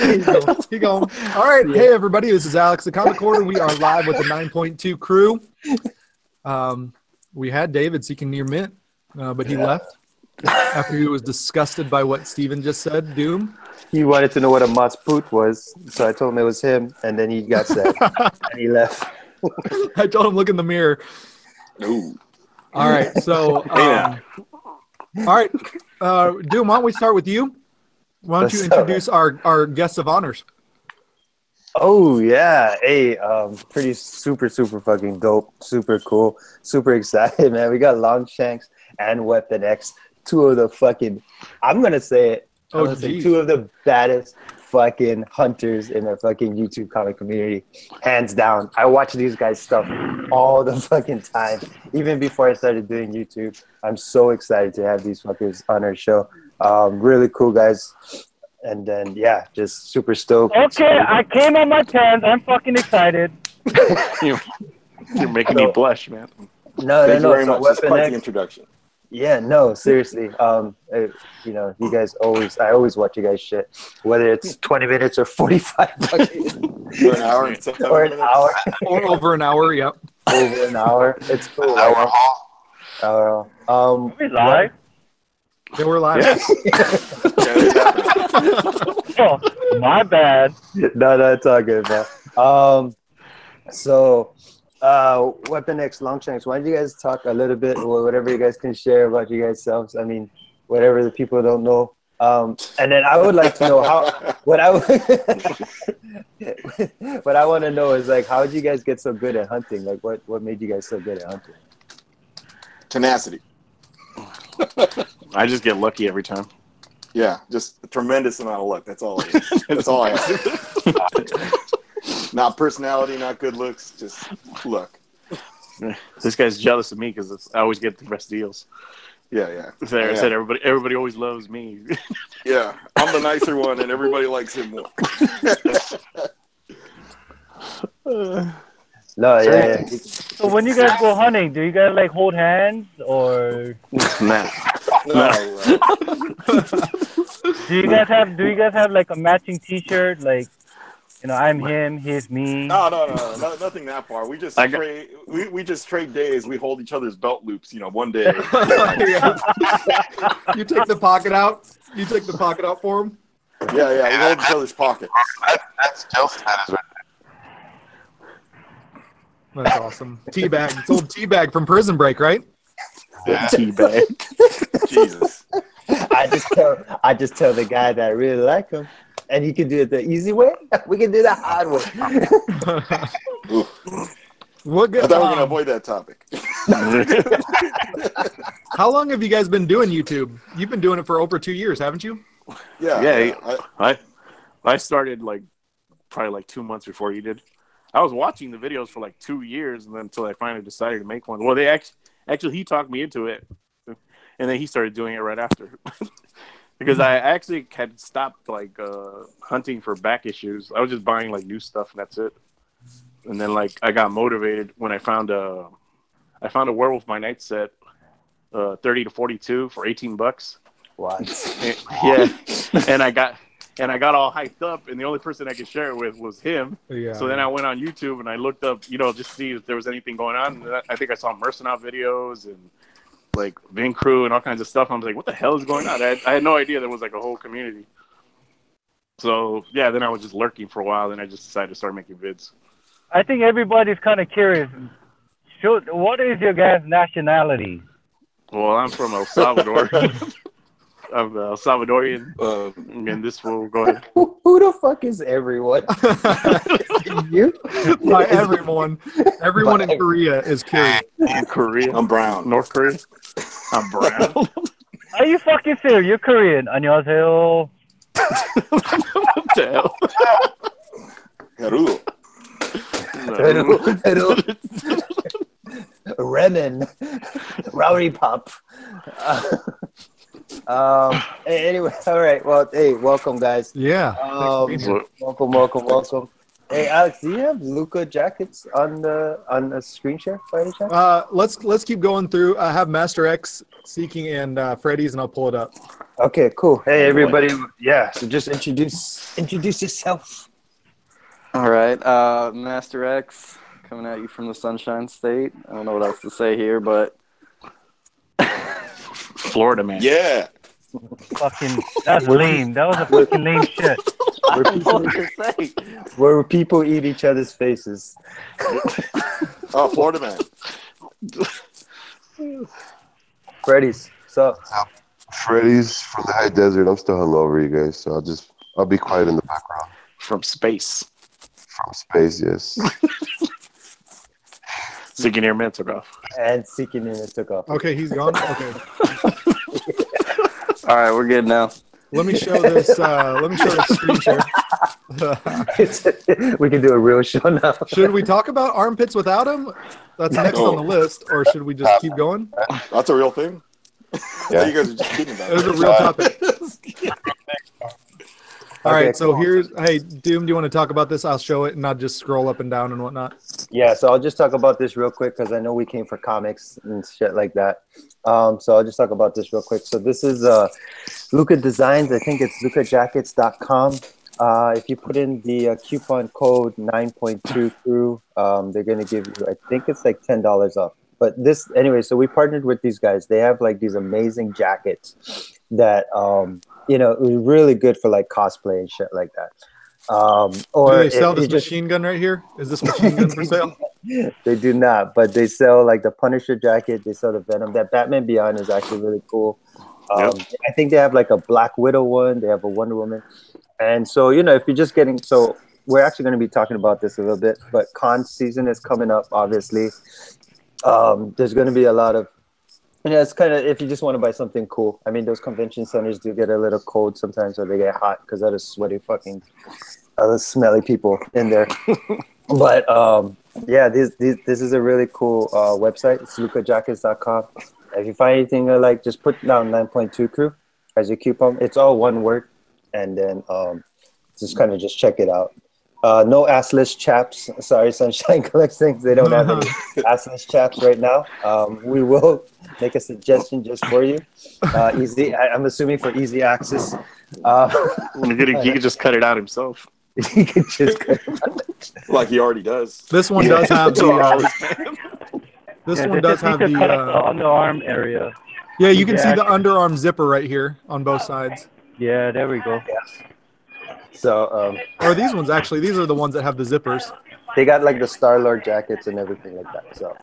Keep going. All right. Yeah. Hey, everybody. This is Alex, the Comic Hoarder. We are live with the 9.2 crew. We had David seeking near mint, but he left after he was disgusted by what Steven just said. Doom. He wanted to know what a Maspoot was, so I told him it was him, and then he got sad, and he left. I told him, look in the mirror. Ooh. All right. So, all right. Doom, why don't we start with you? Why don't you introduce our guests of honors? Oh, yeah. Hey, pretty super fucking dope. Super cool. Super excited, man. We got Longshanks and Weapon X. Two of the fucking, I'm going to say it. I'm gonna say two of the baddest fucking hunters in the fucking YouTube comic community. Hands down. I watch these guys' stuff all the fucking time. Even before I started doing YouTube. I'm so excited to have these fuckers on our show. Really cool guys. And then, yeah, just super stoked. Okay, I came on my pants. I'm fucking excited. You're making me blush, man. No. Thank you very So much. That's quite the introduction. Yeah, no, seriously. You know, you guys I always watch you guys shit, whether it's 20 minutes or 45 or an hour, or an hour, or over an hour. Yep, over an hour. It's cool. Are we live? Yeah, we're live. Yes. Oh, my bad. No, it's all good, man. So. Weapon X, Longshanks, why don't you guys talk a little bit, or whatever you guys can share about you guys selves? I mean, whatever the people don't know. And then I would like to know what I want to know is, like, how did you guys get so good at hunting? Like, what made you guys so good at hunting? Tenacity. I just get lucky every time. Yeah, just a tremendous amount of luck. That's all it is. That's all I have. Not personality, not good looks, just luck. This guy's jealous of me because I always get the best deals. Yeah. I said everybody always loves me. Yeah, I'm the nicer one, and everybody likes him more. No, yeah. So when you guys go hunting, do you guys like hold hands or? Nah. No. Do you guys have like a matching T-shirt, like? You know, I'm him, he's me. No, nothing that far. We just trade. We just trade days. We hold each other's belt loops. You know, one day. You take the pocket out. You take the pocket out for him. Yeah. We hold each other's pockets. That's Jill status right there. That's awesome. Teabag. It's old Teabag from Prison Break, right? Yeah. Teabag. Jesus. I just tell the guy that I really like him. And he can do it the easy way. We can do the hard way. What good, I thought we were going to avoid that topic. How long have you guys been doing YouTube? You've been doing it for over 2 years, haven't you? Yeah. I started probably 2 months before you did. I was watching the videos for 2 years, and then until I finally decided to make one. Well, they actually he talked me into it, and then he started doing it right after. Because I actually had stopped hunting for back issues. I was just buying new stuff and that's it. And then I got motivated when I found a Werewolf by Night set, 30 to 42 for $18. What? Yeah, and I got all hyped up, and the only person I could share it with was him. Yeah. So then I went on YouTube and I looked up, just to see if there was anything going on. And I think I saw Mercenaut videos and Vin Crew and all kinds of stuff. I was like, what the hell is going on? I had no idea there was a whole community. So yeah, then I was just lurking for a while. Then I just decided to start making vids. I think everybody's kind of curious. What is your guys' nationality? Well, I'm from El Salvador. I'm Salvadorian. And this will go ahead. Who the fuck is everyone? You? By everyone. Everyone in Korea is Korean. In Korea. I'm brown. North Korea. I'm brown. Are you fucking serious? You're Korean. 안녕하세요. What the hell? Peru. Remen. Rowdy Pop. Anyway, all right. Well, hey, welcome, guys. Yeah. Welcome. Hey Alex, do you have Luca jackets on the screen share by any chance? Let's keep going through. I have Master X, Seeking, and Freddy's, and I'll pull it up. Okay, cool. Hey everybody, yeah. So just introduce yourself. All right, Master X coming at you from the Sunshine State. I don't know what else to say here, but Florida man. Yeah. Fucking, that's lame. That was a fucking lame shit. I don't know what to say. Where people eat each other's faces. Oh, Florida man. Freddy's, so Freddy's from the high desert. I'm still hungover, you guys, so I'll be quiet in the background. From space. From space, yes. Seeking Air Man took off. and Seeking in it took off. Okay, he's gone. Okay, All right, we're good now. let me show this. Let me show this screen share. We can do a real show now. Should we talk about armpits without him? That's next on the list, or should we just keep going? That's a real thing. Yeah. You guys are just kidding about It was a it. real topic. All Okay, right, so cool. here's. Hey, Doom, do you want to talk about this? I'll show it and not just scroll up and down and whatnot. Yeah, so I'll just talk about this real quick because I know we came for comics and shit like that. So I'll just talk about this real quick. So this is Luca Designs. I think it's lucajackets.com. If you put in the coupon code 9.2 crew, they're going to give you, I think it's like $10 off. But this, anyway, so we partnered with these guys. They have like these amazing jackets that, you know, it was really good for like cosplay and shit like that. Or Do they sell if this you just- machine gun right here? Is this machine gun for sale? They do not, but they sell like the Punisher jacket. They sell the Venom. That Batman Beyond is actually really cool. Yep. I think they have like a Black Widow one. They have a Wonder Woman. And so, you know, if you're just getting, so we're actually going to be talking about this a little bit, but con season is coming up, obviously. There's going to be a lot of, and it's kind of, if you just want to buy something cool. I mean, those convention centers do get a little cold sometimes, or they get hot because of the sweaty fucking, the smelly people in there. But yeah, this is a really cool website. It's lucajackets.com. If you find anything like, just put down 9.2 crew as your coupon. It's all one word, and then just kind of just check it out. No assless chaps. Sorry, Sunshine collects things. They don't have any assless chaps right now. We will make a suggestion just for you. Easy. I'm assuming for easy access. He could just cut it out himself. You can just cut it out. Like he already does. This one does have the. This Yeah, one they does just need have to the. cut off the underarm area. Yeah, you can see Yeah. the underarm zipper right here on both sides. Yeah, there we go. So Or these ones actually. These are the ones that have the zippers. they got like the Star-Lord jackets and everything like that. So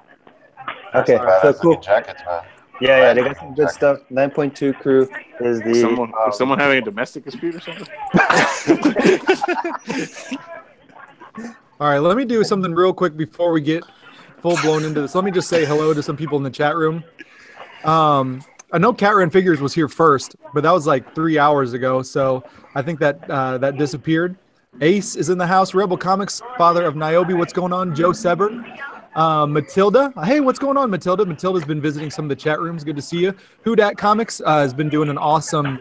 okay, so Badass cool. looking jackets, man. Yeah, they got some good stuff. 9.2 crew is the Is someone having a domestic dispute or something? All right, let me do something real quick before we get full blown into this. Let me just say hello to some people in the chat room. I know Cat Ran Figures was here first, but that was like 3 hours ago, so I think that that disappeared. Ace is in the house. Rebel Comics, father of Niobe. What's going on? Joe Sebert. Matilda. Hey, what's going on, Matilda? Matilda's been visiting some of the chat rooms. Good to see you. Who Dat Comics has been doing an awesome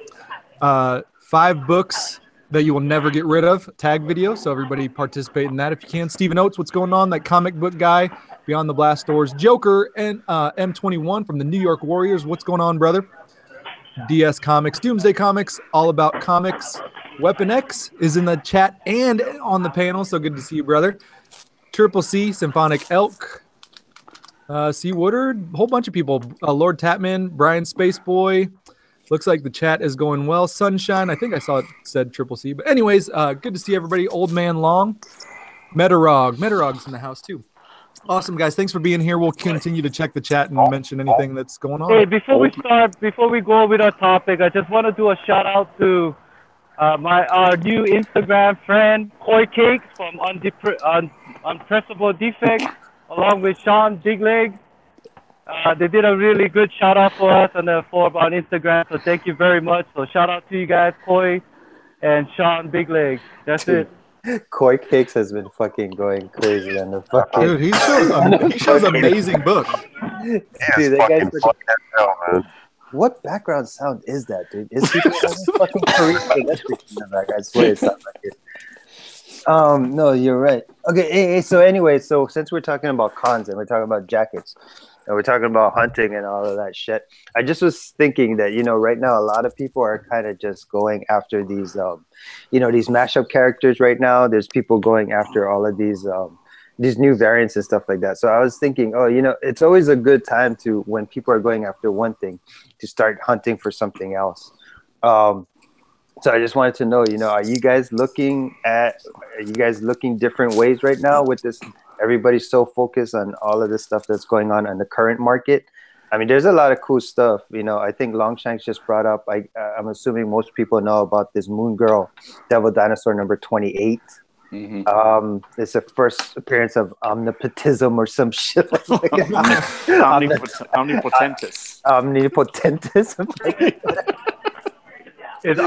5 books that you will never get rid of tag video, so everybody participate in that if you can. Stephen Oates, what's going on? That comic book guy, Beyond the Blast Doors. Joker and M21 from the New York Warriors. What's going on, brother? DS Comics, Doomsday Comics, All About Comics. Weapon X is in the chat and on the panel, so good to see you, brother. Triple C, Symphonic Elk, C. Woodard, a whole bunch of people. Lord Tapman, Brian Spaceboy. Looks like the chat is going well. Sunshine, I think I saw it said Triple C. But anyways, good to see everybody. Old Man Long. Metarog's in the house too. Awesome, guys. Thanks for being here. We'll continue to check the chat and mention anything that's going on. Hey, before we go with our topic, I just want to do a shout out to our new Instagram friend, Koi Cakes from Unpressable Defects, along with Sean Bigleg. They did a really good shout out for us on Instagram, so thank you very much. So shout out to you guys, Koi and Sean Bigleg. That's it. Koi Cakes has been fucking going crazy on the fucking. Dude, he shows amazing books. Dude, He that is guy's fucking funny as hell, man. What background sound is that, dude? Is he having fucking Korean electric in the back? I swear it sounds like it. No, you're right. Okay, so anyway, so since we're talking about cons and we're talking about jackets and we're talking about hunting and all of that shit, I just was thinking that, right now a lot of people are kind of just going after these mashup characters right now. There's people going after all of these new variants and stuff like that. So I was thinking, it's always a good time to, when people are going after one thing, to start hunting for something else. So I just wanted to know, are you guys looking different ways right now with this? Everybody's so focused on all of this stuff that's going on in the current market. I mean, there's a lot of cool stuff. I think Longshanks just brought up, I'm assuming most people know about this Moon Girl, Devil Dinosaur number 28. Mm-hmm. It's the first appearance of omnipotism or some shit like that. Omnipotentus. Omnipotentism. It's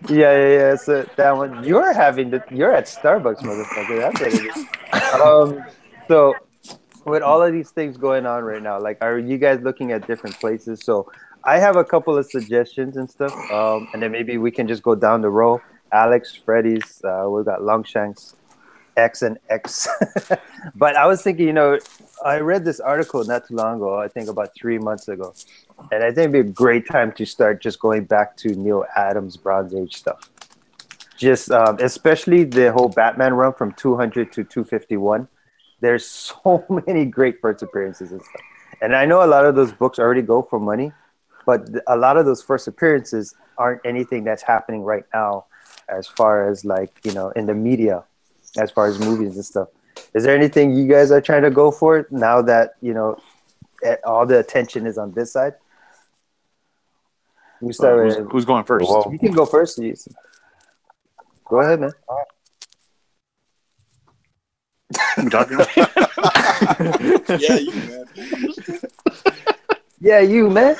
Yeah. So that one, you're at Starbucks, motherfucker. That's what it is. So with all of these things going on right now, like, are you guys looking at different places? So I have a couple of suggestions and stuff. And then maybe we can just go down the row. Alex, Freddy's, we've got Longshanks, X and X. But I was thinking, I read this article not too long ago, I think about 3 months ago. And I think it'd be a great time to start just going back to Neil Adams Bronze Age stuff. Just especially the whole Batman run from 200 to 251. There's so many great first appearances and stuff. And I know a lot of those books already go for money, but a lot of those first appearances aren't anything that's happening right now as far as in the media, as far as movies and stuff. Is there anything you guys are trying to go for now that, all the attention is on this side? We start with, who's going first? You can go first. Go ahead, man. I'm talking about. Yeah, you man. Yeah, you man.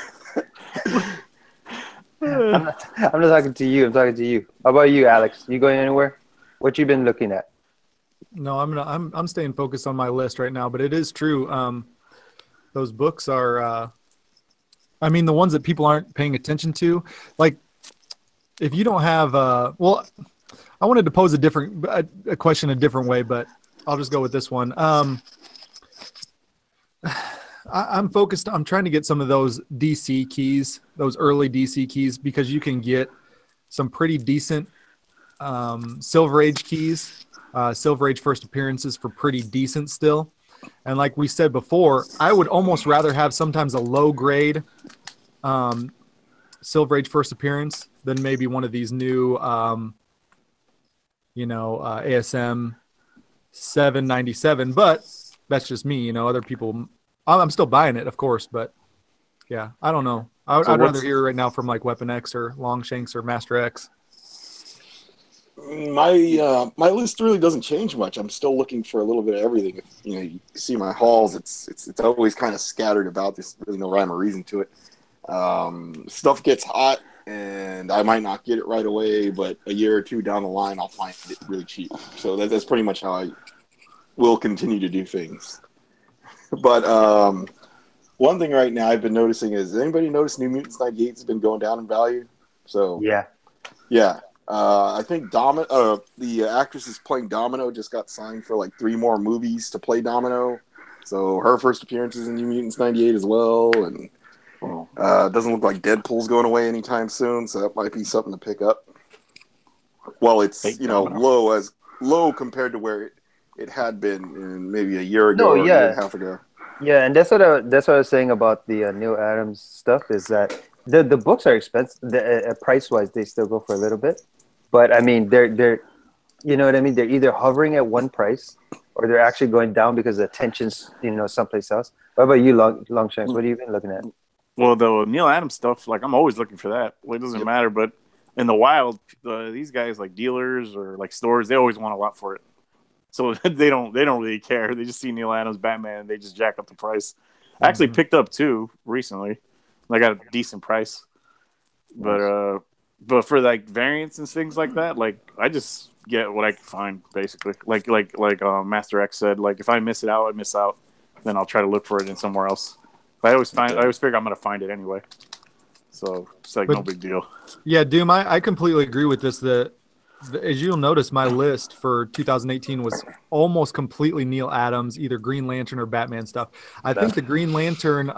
I'm not talking to you. I'm talking to you. How about you, Alex? You going anywhere? What you been looking at? No, I'm staying focused on my list right now, but it is true. Those books are, the ones that people aren't paying attention to. Like, if you don't have, I wanted to pose a question a different way, but I'll just go with this one. I'm focused. I'm trying to get some of those DC keys, those early DC keys, because you can get some pretty decent Silver Age keys, Silver Age first appearances for pretty decent still. And like we said before, I would almost rather have sometimes a low grade Silver Age first appearance than maybe one of these new, ASM 797. But that's just me. Other people. I'm still buying it, of course, but yeah, I don't know. I'd rather hear right now from like Weapon X or Longshanks or Master X. My list really doesn't change much. I'm still looking for a little bit of everything. If you see my hauls, it's always kind of scattered about. There's really no rhyme or reason to it. Stuff gets hot, and I might not get it right away, but a year or two down the line, I'll find it really cheap. So that's pretty much how I will continue to do things. But one thing right now I've been noticing is, anybody notice New Mutants 98 has been going down in value? So yeah. I think the actress is playing Domino just got signed for like 3 more movies to play Domino. So her first appearance is in New Mutants 98 as well. And it doesn't look like Deadpool's going away anytime soon. So that might be something to pick up. Well, it's, low compared to where it had been in maybe a year ago or a year and a half ago. Yeah, and that's what I was saying about the Neil Adams stuff, is that the books are expensive. Price wise, they still go for a little bit, but I mean, they're you know what I mean. They're either hovering at one price or they're actually going down because the attention's someplace else. What about you, Longshanks? What have you been looking at? Well, the Neil Adams stuff, like, I'm always looking for that. Well, it doesn't matter, but in the wild, these guys, like dealers or like stores, they always want a lot for it. So they don't really care. They just see Neil Adams Batman and they just jack up the price. I actually picked up 2 recently. I got a decent price. But for like variants and things like that, like, I just get what I can find, basically. Like Master X said, like, if I miss it out, I miss out. Then I'll try to look for it in somewhere else. But I always figure I'm gonna find it anyway. So it's like no big deal. Yeah, Doom, I completely agree with this. That as you'll notice, my list for 2018 was almost completely Neil Adams, either Green Lantern or Batman stuff. I think the Green Lantern,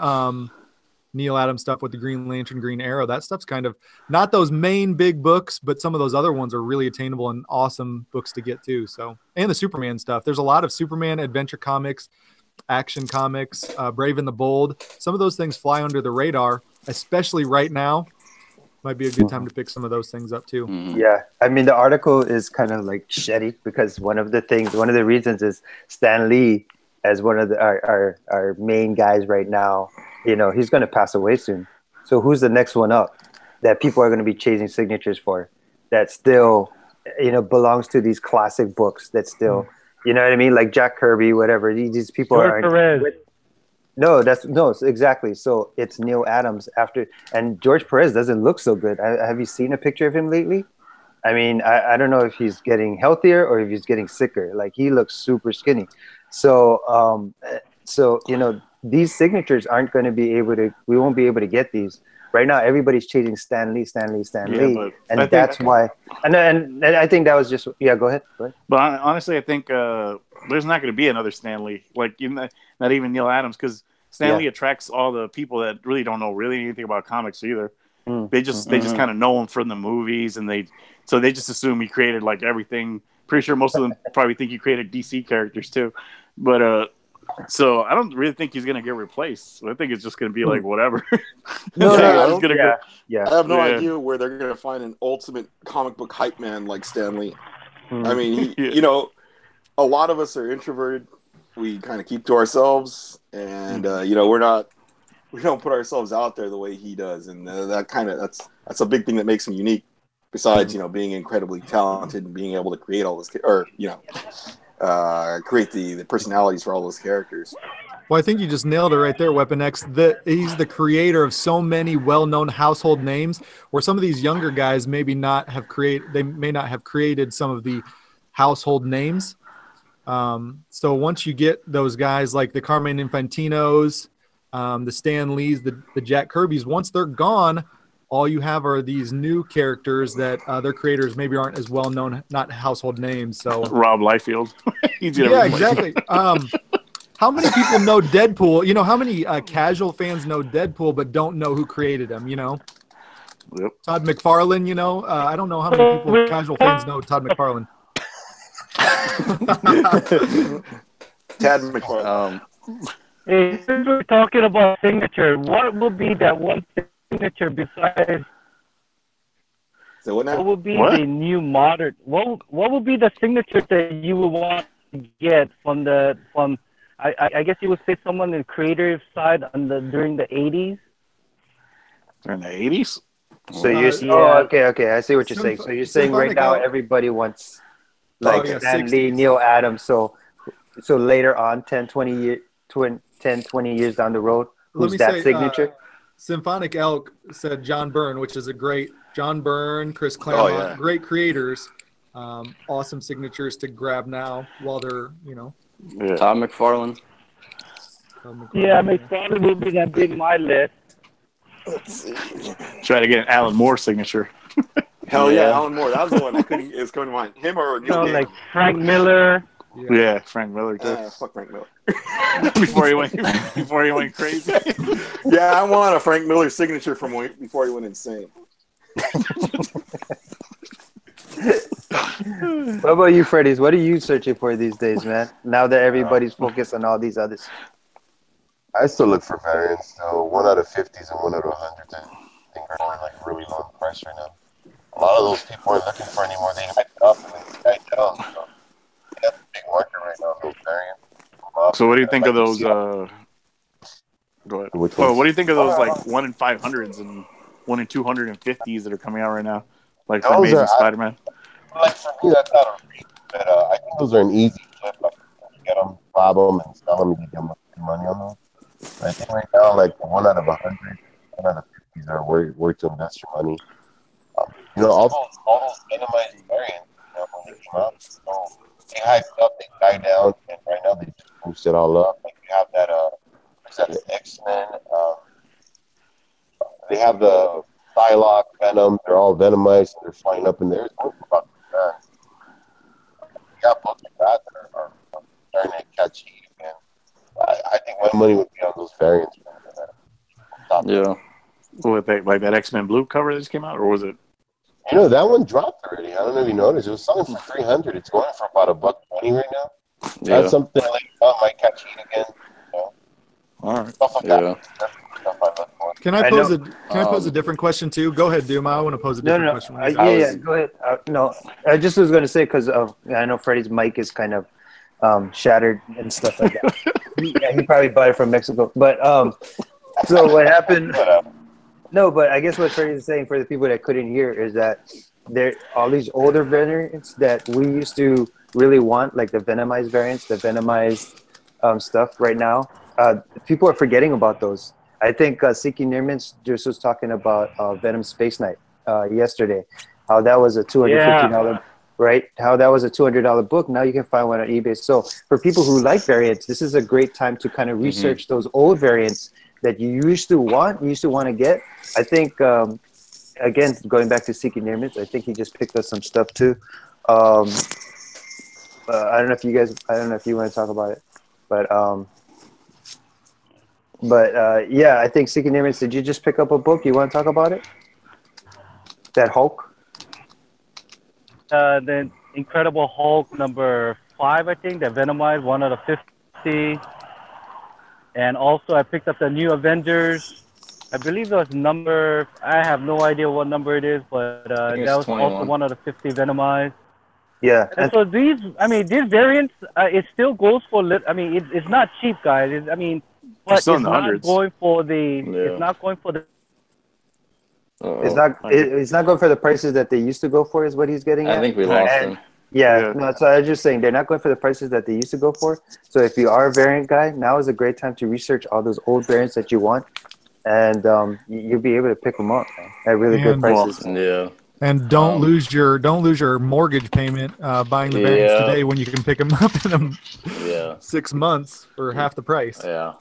Neil Adams stuff with the Green Lantern, Green Arrow, that stuff's kind of not those main big books, but some of those other ones are really attainable and awesome books to get too. So, and the Superman stuff. There's a lot of Superman adventure comics, action comics, Brave and the Bold. Some of those things fly under the radar, especially right now. Might be a good time to pick some of those things up too. Yeah, I mean the article is kind of like shitty because one of the reasons is Stan Lee as one of our main guys right now. You know, he's going to pass away soon. So who's the next one up that people are going to be chasing signatures for? That still, you know, belongs to these classic books. That still, you know what I mean? Like Jack Kirby, whatever. These people are. No, exactly. So it's Neil Adams after, and George Perez doesn't look so good. Have you seen a picture of him lately? I mean, I don't know if he's getting healthier or if he's getting sicker. Like he looks super skinny. So, you know, these signatures aren't going to be able to. We won't be able to get these right now. Everybody's chasing Stan Lee, and that's why. And I think that was just Go ahead. But honestly, I think there's not going to be another Stan Lee. Like not even Neil Adams, because Stan Lee attracts all the people that really don't know anything about comics either. They just kind of know him from the movies, and they just assume he created like everything. Pretty sure most of them probably think he created DC characters too. But so I don't really think he's gonna get replaced. I think it's just gonna be like whatever. I have no idea where they're gonna find an ultimate comic book hype man like Stan Lee. I mean, you know, a lot of us are introverted. We kind of keep to ourselves, and you know, we don't put ourselves out there the way he does, and that's a big thing that makes him unique. Besides, you know, being incredibly talented and being able to create all this, or you know, create the personalities for all those characters. Well, I think you just nailed it right there, Weapon X. He's the creator of so many well-known household names, where some of these younger guys may not have created some of the household names. So once you get those guys like the Carmine Infantinos, the Stan Lees, the Jack Kirbys, once they're gone, all you have are these new characters that their creators maybe aren't as well known, not household names. So Rob Liefeld. Exactly. How many people know Deadpool? You know, how many casual fans know Deadpool but don't know who created him, you know? Yep. Todd McFarlane, you know? I don't know how many people, casual fans, know Todd McFarlane. Tad McFarlane. Hey, since we're talking about signature, what will be that one signature besides? So what will be the new modern? What will be the signature that you would want to get from I guess you would say someone in the creative side during the 80s. During the 80s? So okay. I see what you're saying. So you're saying right now everybody wants like Stan Lee, Neil Adams. So later on, 10, 20 years down the road, who's that signature? Symphonic Elk said John Byrne, which is a great John Byrne, Chris Claremont, great creators. Awesome signatures to grab now while they're, you know. Yeah. Todd McFarlane. Yeah, McFarlane will be that big my list. Let's see. Try to get an Alan Moore signature. Hell yeah, Alan Moore. That was the one that is coming to mind. Him or Neil Gaiman. Like Frank Miller. Yeah, Frank Miller too. Fuck Frank Miller. before he went crazy. Yeah, I want a Frank Miller signature from before he went insane. What about you, Freddy's? What are you searching for these days, man? Now that everybody's focused on all these others. I still look for variants, though. 1 out of 50s and 1 out of 100s. I think are going like really low in price right now. A lot of those people aren't looking for anymore. They hyped up and they hyped down. So that's a big market right now, those variants. So what do you think of those? Go ahead. What do you think of those like 1 in 500s and 1 in 250s that are coming out right now? Like for Amazing Spider-Man. Like for me, that's not a reason, but I think those are an easy flip. Like, get them, bob them, and sell them, and you get money on them. But I think right now, like 1 out of 100, 1 out of 50s are worth to invest your money. You know, all those minimized variants, you know, when they came out, so they hyped up, they died down, and right now they just boost it all up. Like you have that, the X-Men, they have the Psylocke, Venom, they're all venomized, and they're flying up in there. It's about cheat again. I think my money would be on those variants. Yeah. With like that X-Men Blue cover that just came out, or was it? You know, that one dropped already. I don't know if you noticed. It was selling for $300. It's going for about $120 right now. Yeah. That's something like I might catch heat again. You know? All right. Stuff like Yeah. that. That's stuff I look for. Can I pose a different question too? Go ahead, Doom. I want to pose a different question. Yeah, go ahead. No, I just was going to say because I know Freddie's mic is kind of shattered and stuff like that. he probably bought it from Mexico. But so what happened? No, but I guess what Freddie is saying for the people that couldn't hear is that there all these older variants that we used to really want, like the Venomized variants, the Venomized stuff. Right now, people are forgetting about those. I think Seeking Nearmans just was talking about Venom Space Knight yesterday. How that was a $250, right? How that was a $200 book. Now you can find one on eBay. So for people who like variants, this is a great time to kind of research those old variants that you used to want to get. I think, again, going back to Seeking Nearmans, I think he just picked up some stuff too. I don't know if you want to talk about it, but yeah, I think Seeking Nearmans, did you just pick up a book? You want to talk about it? That Hulk? The Incredible Hulk number 5, I think, that Venomized, one out of 50. And also I picked up the New Avengers. I believe it was number, I have no idea what number it is, but that was 21. also one out of 50 Venomized. Yeah. And so these variants, it still goes for, it's not cheap, guys. But still in the hundreds. It's not going for the. It's not going for the prices that they used to go for, is what he's getting at. I think we lost him. Yeah, no, so I was just saying they're not going for the prices that they used to go for. So if you are a variant guy, now is a great time to research all those old variants that you want, and you'll be able to pick them up at really good prices. Yeah. And don't lose your mortgage payment buying the variants today when you can pick them up in 6 months for half the price. Yeah.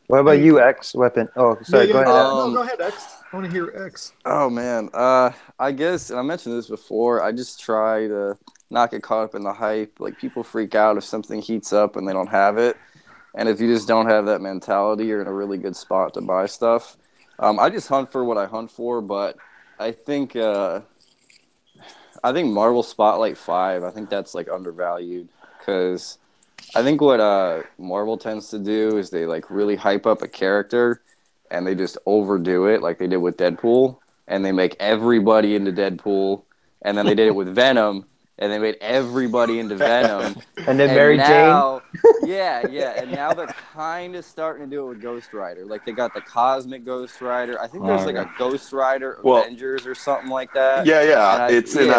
What about you, X Weapon? Oh, sorry. Go ahead. No, go ahead, X. I want to hear X. Oh man, I guess, and I mentioned this before. I just try to not get caught up in the hype. Like, people freak out if something heats up and they don't have it, and if you just don't have that mentality, you're in a really good spot to buy stuff. I just hunt for what I hunt for, but I think Marvel Spotlight 5. I think that's like undervalued, because I think what Marvel tends to do is they like really hype up a character and they just overdo it, like they did with Deadpool, and they make everybody into Deadpool, and then they did it with Venom, and they made everybody into Venom. And then Mary Jane? Yeah, and now they're kind of starting to do it with Ghost Rider. Like, they got the Cosmic Ghost Rider. I think there's like a Ghost Rider Avengers or something like that. Yeah. It's in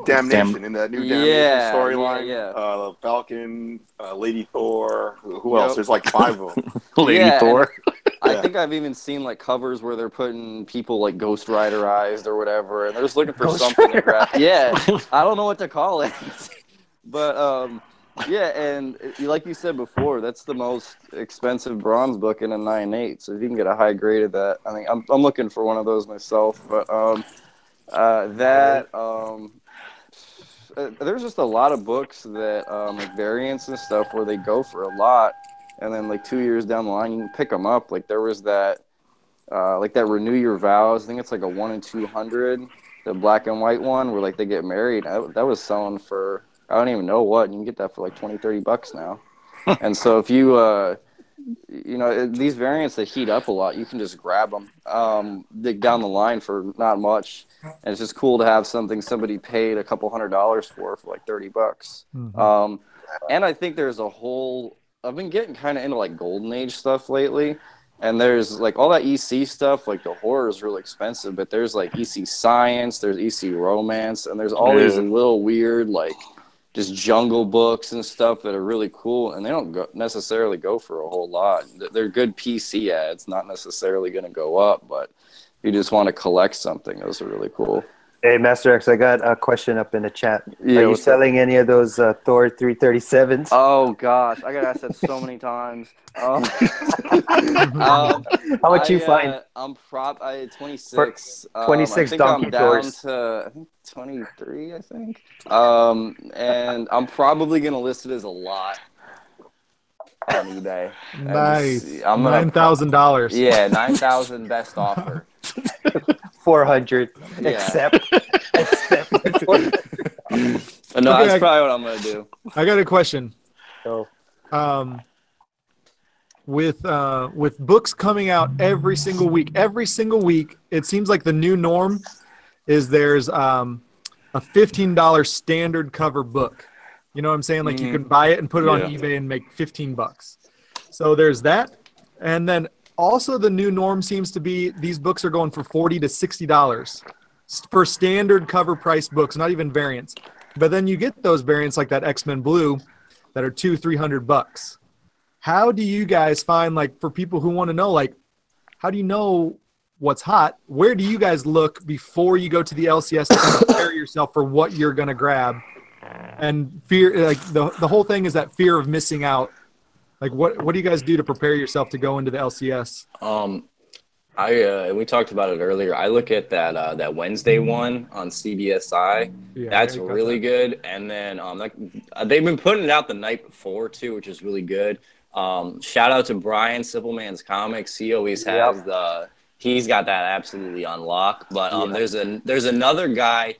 Damnation, in that new Damnation storyline. Yeah. Falcon, Lady Thor, who else? There's like 5 of them. Lady Thor. I think I've even seen like covers where they're putting people like Ghost Riderized or whatever, and they're just looking for something to grab. Yeah, I don't know what to call it, but and like you said before, that's the most expensive bronze book in a 9.8. So if you can get a high grade of that, I think I'm looking for one of those myself. But there's just a lot of books that like variants and stuff where they go for a lot. And then, like, 2 years down the line, you can pick them up. Like, there was that, that Renew Your Vows. I think it's like a 1 in 200, the black and white one, where, like, they get married. That was selling for, I don't even know what. You can get that for, like, $20-$30 now. And so if you, these variants that heat up a lot, you can just grab them, dig down the line for not much. And it's just cool to have somebody paid a couple $100 for like $30. Mm-hmm. And I think there's a whole... I've been getting kind of into like Golden Age stuff lately, and there's like all that EC stuff. Like, the horror is really expensive, but there's like EC Science, there's EC Romance, and there's all these little weird like just jungle books and stuff that are really cool, and they don't necessarily go for a whole lot. They're good PC ads, not necessarily going to go up, but if you just want to collect something, those are really cool. Hey, Master X, I got a question up in the chat. Are you selling any of those Thor 337s? Oh, gosh. I got asked that so many times. How much you find? I'm 26. 26 donkey doors. I think 23, I think. And I'm probably going to list it as a lot. on eBay. Nice. I'm gonna $9,000. Yeah, 9,000 best offer. 400. Yeah. Except. No, Okay, that's probably what I'm gonna do. I got a question. So, With books coming out every single week, it seems like the new norm is there's a $15 standard cover book. You know what I'm saying? Like you can buy it and put it on eBay and make $15. So there's that, and then also the new norm seems to be these books are going for $40 to $60 for standard cover price books, not even variants. But then you get those variants like that X-Men Blue that are $200-300. How do you guys find, like, for people who want to know, like, how do you know what's hot? Where do you guys look before you go to the LCS to prepare yourself for what you're going to grab? And fear, like, the whole thing is that fear of missing out. Like, what do you guys do to prepare yourself to go into the LCS? We talked about it earlier. I look at that Wednesday one on CBSI. Yeah, That's really good. And then they've been putting it out the night before too, which is really good. Shout out to Brian, Simple Man's Comics. He always has he's got that absolutely on lock. But there's another guy.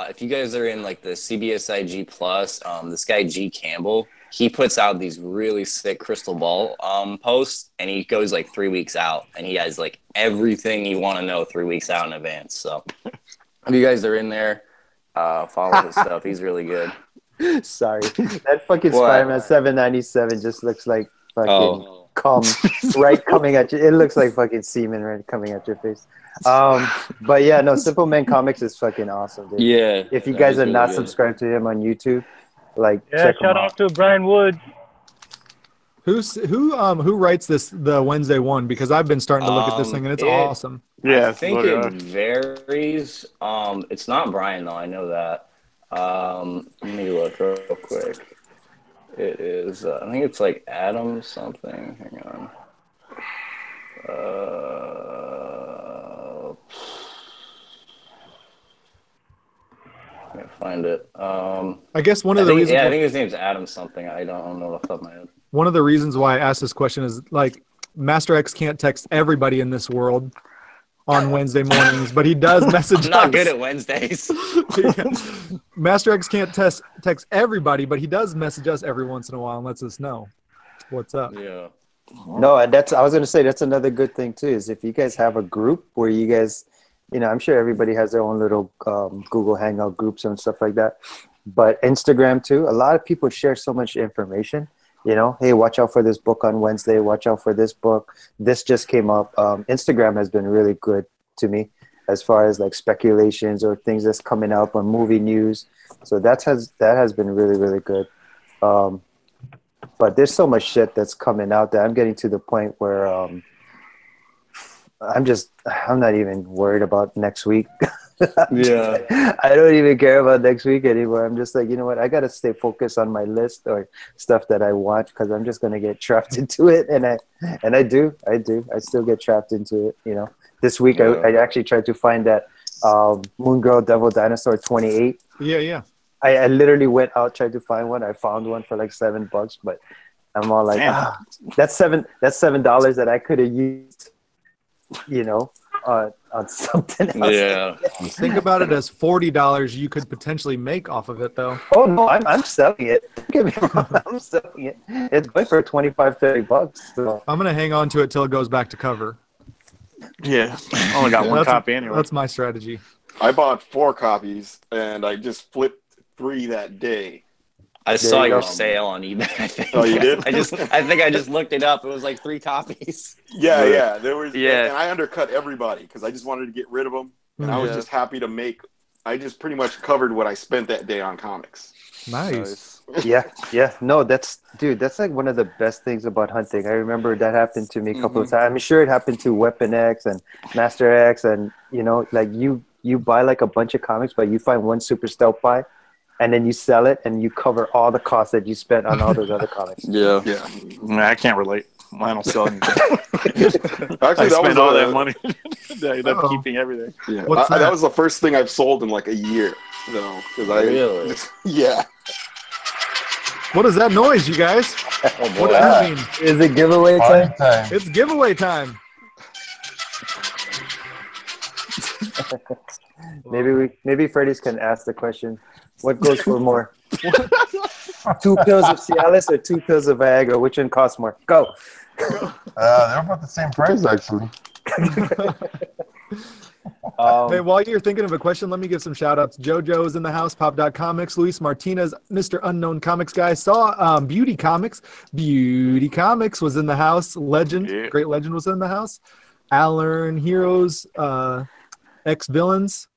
If you guys are in like the CBSI G Plus, this guy G Campbell. He puts out these really sick crystal ball posts, and he goes like 3 weeks out, and he has like everything you want to know 3 weeks out in advance. So if you guys are in there, follow his stuff. He's really good. Sorry, that fucking Spider-Man 797 just looks like fucking coming at you. It looks like fucking semen right coming at your face. But yeah, no, Simple Man Comics is fucking awesome, dude. Yeah. If you guys are not subscribed to him on YouTube. Check shout out to Brian Woods. Who writes the Wednesday one? Because I've been starting to look at this thing and it's awesome. Yeah, I think it varies. It's not Brian though. I know that. Let me look real quick. It is. I think it's like Adam something. Hang on. Can't find it. I guess one of the reasons. Yeah, I think his name's Adam something. I don't know off the top of my head. One of the reasons why I asked this question is like Master X can't text everybody in this world on Wednesday mornings, but he does message I'm not us. good at Wednesdays. Master X can't text everybody, but he does message us every once in a while and lets us know what's up. Yeah. No, I was going to say that's another good thing too. Is if you guys have a group where you guys. I'm sure everybody has their own little Google Hangout groups and stuff like that. But Instagram too, a lot of people share so much information. Hey, watch out for this book on Wednesday. Watch out for this book. This just came up. Instagram has been really good to me as far as like speculations or things that's coming up on movie news. So that has been really, really good. But there's so much shit that's coming out that I'm getting to the point where I'm not even worried about next week. I don't even care about next week anymore. I'm just like, you know what? I got to stay focused on my list or stuff that I want because I'm just going to get trapped into it. And I do. I still get trapped into it, This week, I actually tried to find that Moon Girl Devil Dinosaur 28. Yeah. I literally went out, tried to find one. I found one for like $7, but I'm all like, that's $7 that I could have used, on something else. Yeah. Think about it as $40 you could potentially make off of it, though. Oh no, I'm selling it. Don't get me wrong, I'm selling it. It's going for $25-30. So. I'm gonna hang on to it till it goes back to cover. Yeah, I only got one copy anyway. That's my strategy. I bought 4 copies and I just flipped 3 that day. I saw your sale on eBay. I think. Oh, you did? I think I just looked it up. It was like 3 copies. Yeah. There was. Yeah. And I undercut everybody because I just wanted to get rid of them. And I was just happy to make. I just pretty much covered what I spent that day on comics. Nice. Yeah. No, that's like one of the best things about hunting. I remember that happened to me a couple of times. I'm sure it happened to Weapon X and Master X, and like you buy like a bunch of comics, but you find one super stealth buy. And then you sell it, and you cover all the costs that you spent on all those other comics. Yeah. I can't relate. Mine will sell anything. Actually, I spent all that money. I ended up keeping everything. Yeah, that was the first thing I've sold in like a year, though. Really? Yeah. What is that noise, you guys? What does that mean? Is it giveaway Party time? time. It's giveaway time. Maybe Freddy's can ask the question. What goes for more? 2 pills of Cialis or 2 pills of Viagra? Which one costs more? Go. They're about the same price, actually. Hey, while you're thinking of a question, let me give some shout outs. JoJo's in the house, Pop.comics, Luis Martinez, Mr. Unknown Comics Guy, saw Beauty Comics. Beauty Comics was in the house. Legend, Yeah. Great Legend was in the house. Alern Heroes, Ex-Villains,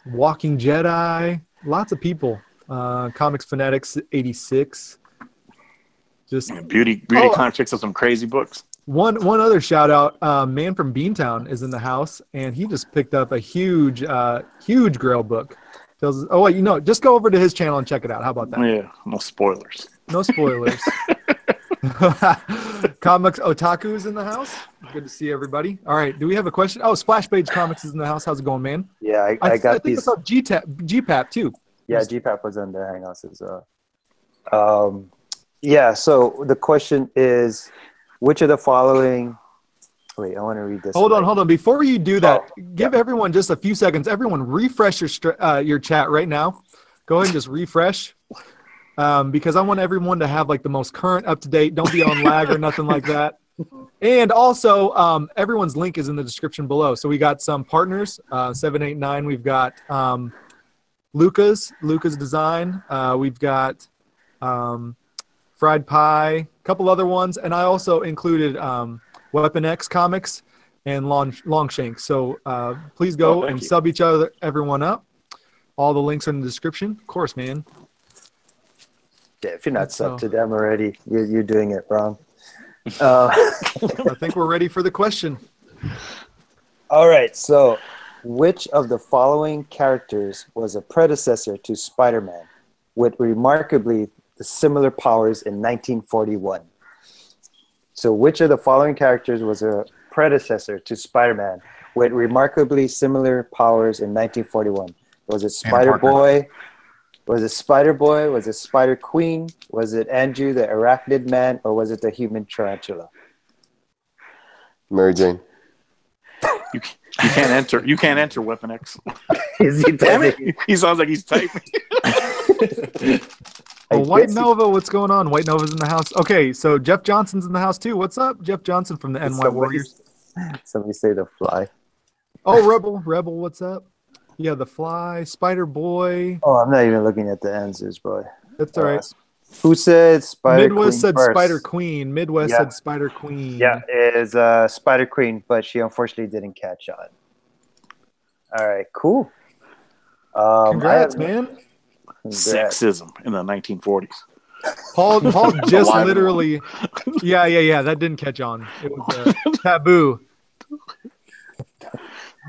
Walking Jedi, lots of people. Comics Fanatics 86. Just Beauty Comic checks out some crazy books. one other shout out, man from Beantown is in the house, and he just picked up a huge Grail book. Just go over to his channel and check it out. How about that? Yeah, no spoilers. No spoilers. Comics Otaku is in the house. Good to see everybody. All right, do we have a question? Oh, Splash Page Comics is in the house. How's it going, man? Yeah, I I got think these. I saw GPAP too. Yeah, GPAP was on the Hangouts as well. Yeah, so the question is, which of the following... Wait, I want to read this. Hold on. Before you do that, give yeah. everyone just a few seconds. Everyone refresh your chat right now. Go ahead and just refresh. Because I want everyone to have like the most current, up-to-date. Don't be on lag or nothing like that. And also, everyone's link is in the description below. So we got some partners, 789. We've got Luca's Design. We've got Fried Pie, a couple other ones. And I also included Weapon X Comics and Longshank. So please go and sub everyone up. All the links are in the description. Of course, man. Yeah, if you're not subbed to them already, you're doing it wrong. I think we're ready for the question. All right, so which of the following characters was a predecessor to Spider-Man with remarkably similar powers in 1941? So which of the following characters was a predecessor to Spider-Man with remarkably similar powers in 1941? Was it Spider-Boy? Was it Spider-Boy? Was it Spider-Queen? Was it Andrew the Arachnid Man? Or was it the Human Tarantula? Mary Jane. You can't enter Weapon X. Is he Damn it! He sounds like he's typing. White Nova, what's going on? White Nova's in the house. Okay, so Jeff Johnson's in the house too. What's up, Jeff Johnson from the NY Warriors? Somebody say the Fly. Oh, Rebel, what's up? Yeah, the Fly, Spider Boy. Oh, I'm not even looking at the answers, boy. That's all right. Who said Spider Queen? Midwest said first? Spider Queen. Midwest said Spider Queen. Yeah, it is Spider Queen, but she unfortunately didn't catch on. All right, cool. Congrats, man. Sexism in the 1940s. Paul just literally. Yeah. That didn't catch on. It was taboo.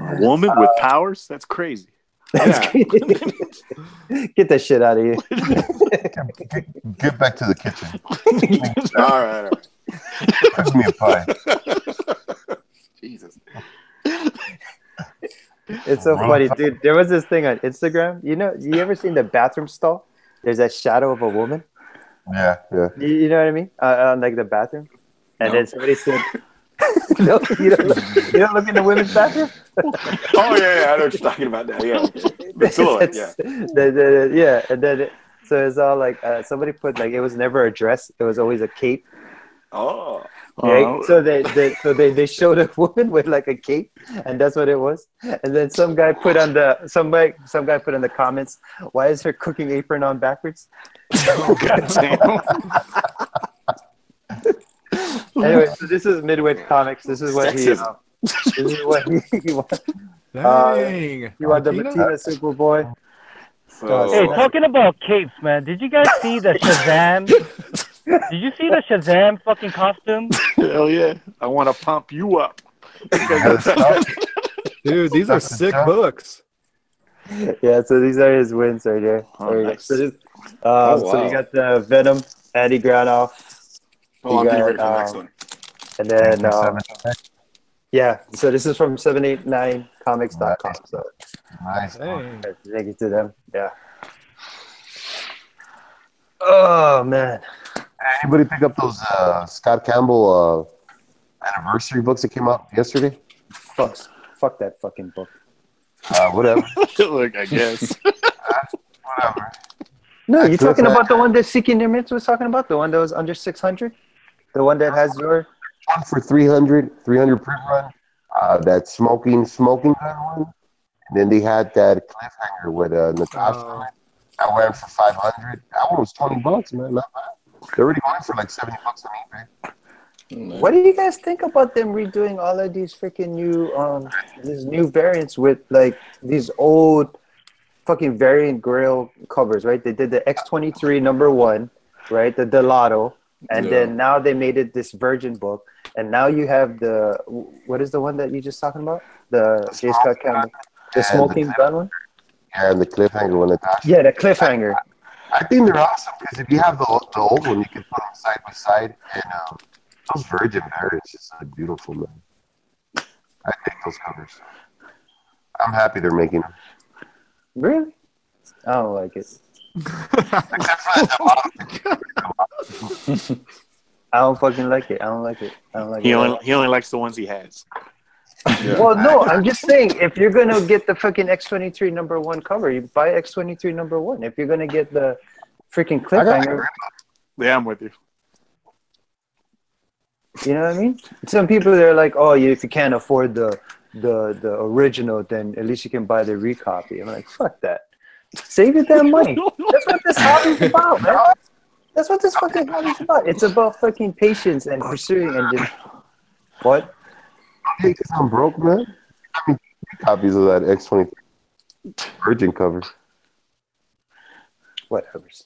A woman with powers? That's crazy. Yeah. Get that shit out of here. Get back to the kitchen. All right. Cook me a pie. Jesus. It's so funny, dude. There was this thing on Instagram. You ever seen the bathroom stall? There's that shadow of a woman. Yeah. You know what I mean? On like the bathroom. And then somebody said, no, you don't look in the women's bathroom? Oh, yeah, I know what you're talking about now. Yeah. The silhouette, yeah. And then so it's all like, somebody put like, it was never a dress. It was always a cape. Oh. Right? So they showed a woman with like a cape, and that's what it was. And then some guy put on the comments, why is her cooking apron on backwards? Oh, God damn. Anyway, so this is Midway Comics. This is what he wants. Dang. You want the Matina Superboy? Hey, talking about capes, man. Did you guys see the Shazam? Did you see the Shazam fucking costume? Hell yeah. I want to pump you up. Dude, these are sick books. Yeah, so these are his wins right here. Nice. So you got the Venom, Andy Granoff. Oh, I'm getting ready for the next one. And then, yeah, so this is from 789comics.com. So Nice. thank you to them. Yeah. Oh man. Anybody pick up those Scott Campbell anniversary books that came out yesterday? Fuck that fucking book. Whatever. Look, I guess. Whatever. No, you Actually, talking that's about the one that Seeking Their Myths was talking about? The one that was under 600? The one that has your... one for 300 print run. That smoking gun one. And then they had that cliffhanger with Natasha on it. That went for 500. That one was $20, man. Not bad. They're already going for like $70 on eBay. What do you guys think about them redoing all of these freaking new these new variants with like these old fucking variant grail covers, right? They did the X23 #1, right? The Delato, and then now they made it this Virgin book, and now you have the what is the one that you just talking about? The J. Scott Campbell, the smoking gun one. Yeah, and the cliffhanger one. Yeah, the cliffhanger. I think they're awesome because if you have the old one, you can put them side by side, and those Virgin variants just look beautiful, man. I think those covers. I'm happy they're making them. Really? I don't like it. I don't fucking like it. I don't like it. He only likes the ones he has. Yeah. Well, no, I'm just saying, if you're gonna get the fucking X23 #1 cover, you buy X23 #1. If you're gonna get the freaking cliffhanger, Yeah, I'm with you. you know what I mean? Some people they're like, oh, if you can't afford the original, then at least you can buy the recopy. I'm like, fuck that. Save your damn money. That's what this hobby's about, man. That's what this fucking hobby's about. It's about fucking patience and pursuing and just what? Hey, because I'm broke, man. I mean, copies of that X23 Virgin cover. Whatever's.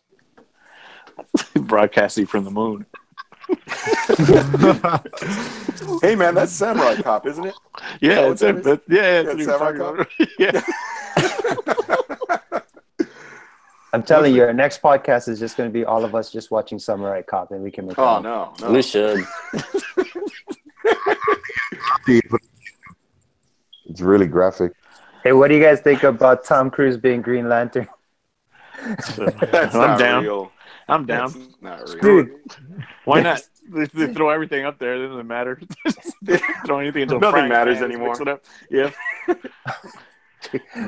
Broadcasting from the moon. Hey man, that's Samurai Cop, isn't it? Yeah, Is it's that what that is? it's Samurai Cop? Yeah. I'm telling you, our next podcast is just going to be all of us just watching Samurai Cop, and we can make. Oh no. We should. It's really graphic. Hey, what do you guys think about Tom Cruise being Green Lantern? That's I'm not down. real. I'm down. That's not real. Dude, Why not? They throw everything up there. It doesn't matter. They throw anything into a Nothing frying matters pan, anymore. mix it up. Yeah.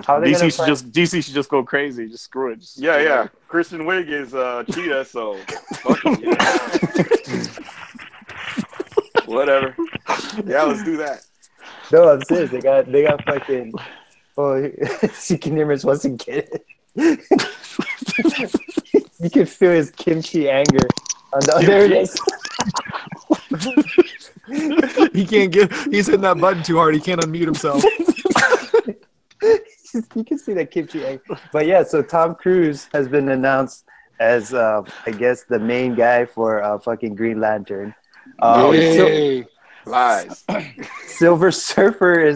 how are they DC gonna DC should just go crazy. Just screw it. Just Yeah. Kristen Wiig is Cheetah, so fuck it. Whatever. Yeah, let's do that. No, I'm serious. They got fucking. Oh, Seeking Image wasn't get it. You can feel his kimchi anger. There it is. He's hitting that button too hard. He can't unmute himself. You can see that kimchi anger. But yeah, so Tom Cruise has been announced as, I guess, the main guy for fucking Green Lantern. Lies. Silver Surfer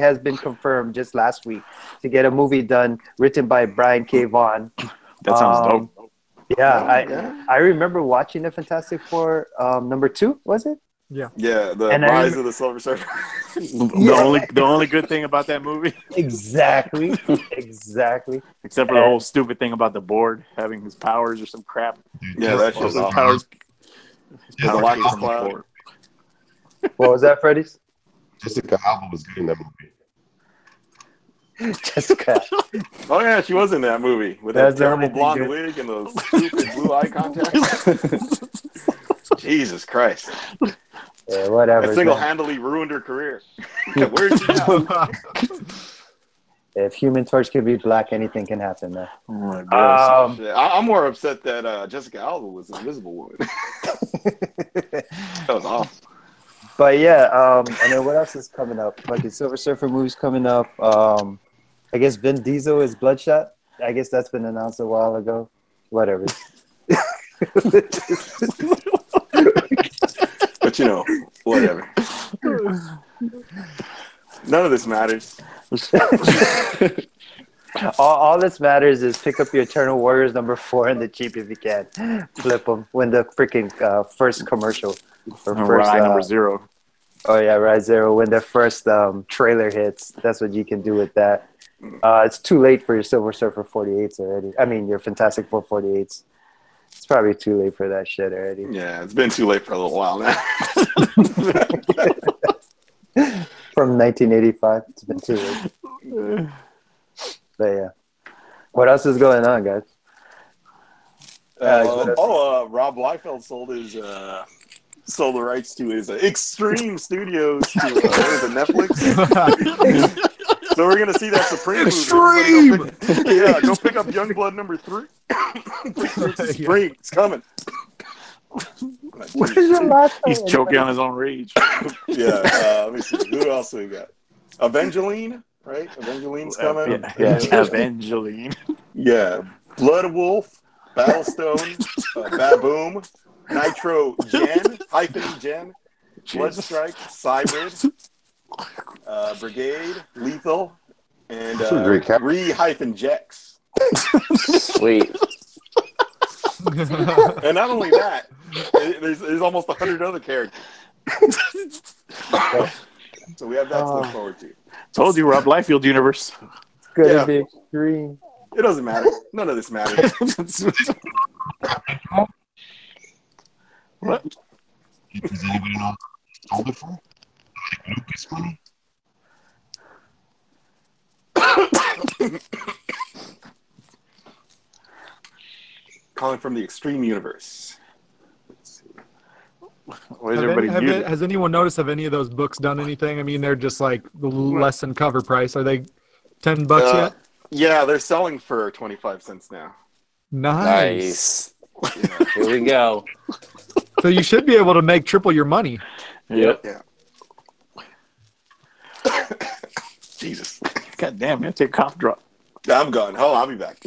has been confirmed just last week to get a movie done, written by Brian K. Vaughan. That sounds dope. Yeah, I remember watching the Fantastic Four #2, was it? Yeah, the And Rise of the Silver Surfer. The only good thing about that movie, Exactly. except for the whole stupid thing about the board having his powers or some crap. Yeah, that's All just those awesome. powers. Yeah, the powers Black came from the Cloud. board. What was that, Freddy's? Jessica Alba was good in that movie. Jessica. Oh yeah, she was in that movie with That's that the terrible only thing blonde good. wig and those stupid blue eye contacts. Jesus Christ! Yeah, whatever. That single-handedly ruined her career. Where is she now? If Human Torch can be black, anything can happen, man. Oh my God. Shit, I'm more upset that Jessica Alba was an Invisible Woman. That was awful. But yeah, and then what else is coming up? Like the Silver Surfer movie's coming up. I guess Vin Diesel is Bloodshot. I guess that's been announced a while ago. Whatever. But whatever. None of this matters. All this matters is pick up your Eternal Warriors #4 in the cheap if you can. Flip them. When the freaking first commercial. Or first, Rye #0. Oh yeah, Ride Zero. When the first trailer hits, that's what you can do with that. It's too late for your Silver Surfer 48s already. I mean, your Fantastic Four 48s. It's probably too late for that shit already. Yeah, it's been too late for a little while now. From 1985, it's been too late. But yeah, what else is going on, guys? Rob Liefeld sold the rights to his Extreme Studios to Netflix. So we're gonna see that Supreme Extreme. movie. Go pick up Youngblood #3. Extreme, it's coming. What is your last He's choking on his own rage. Let me see. Who else do we got? Evangeline, right? Evangeline's coming. Evangeline. Yeah. Blood Wolf, Battlestone, Baboom, Nitro Gen, Blood Strike, Cybrid, Brigade, Lethal, and Re-Jex. Sweet. And not only that, there's almost 100 other characters. So we have that to look forward to. Told you, Rob Liefeld universe. It's gonna be extreme. It doesn't matter. None of this matters. What? Does anybody know what he sold it for? Like Lucas money? Calling from the Extreme Universe. Why is everybody muted? Has anyone noticed, have any of those books done anything? I mean, they're just like less than cover price. Are they $10 yet? Yeah, they're selling for 25 cents now. Nice. Yeah. Here we go. So you should be able to make triple your money. Yep. Yeah. Jesus. God damn, man. Take a cough drop. I'm gone. Oh, I'll be back.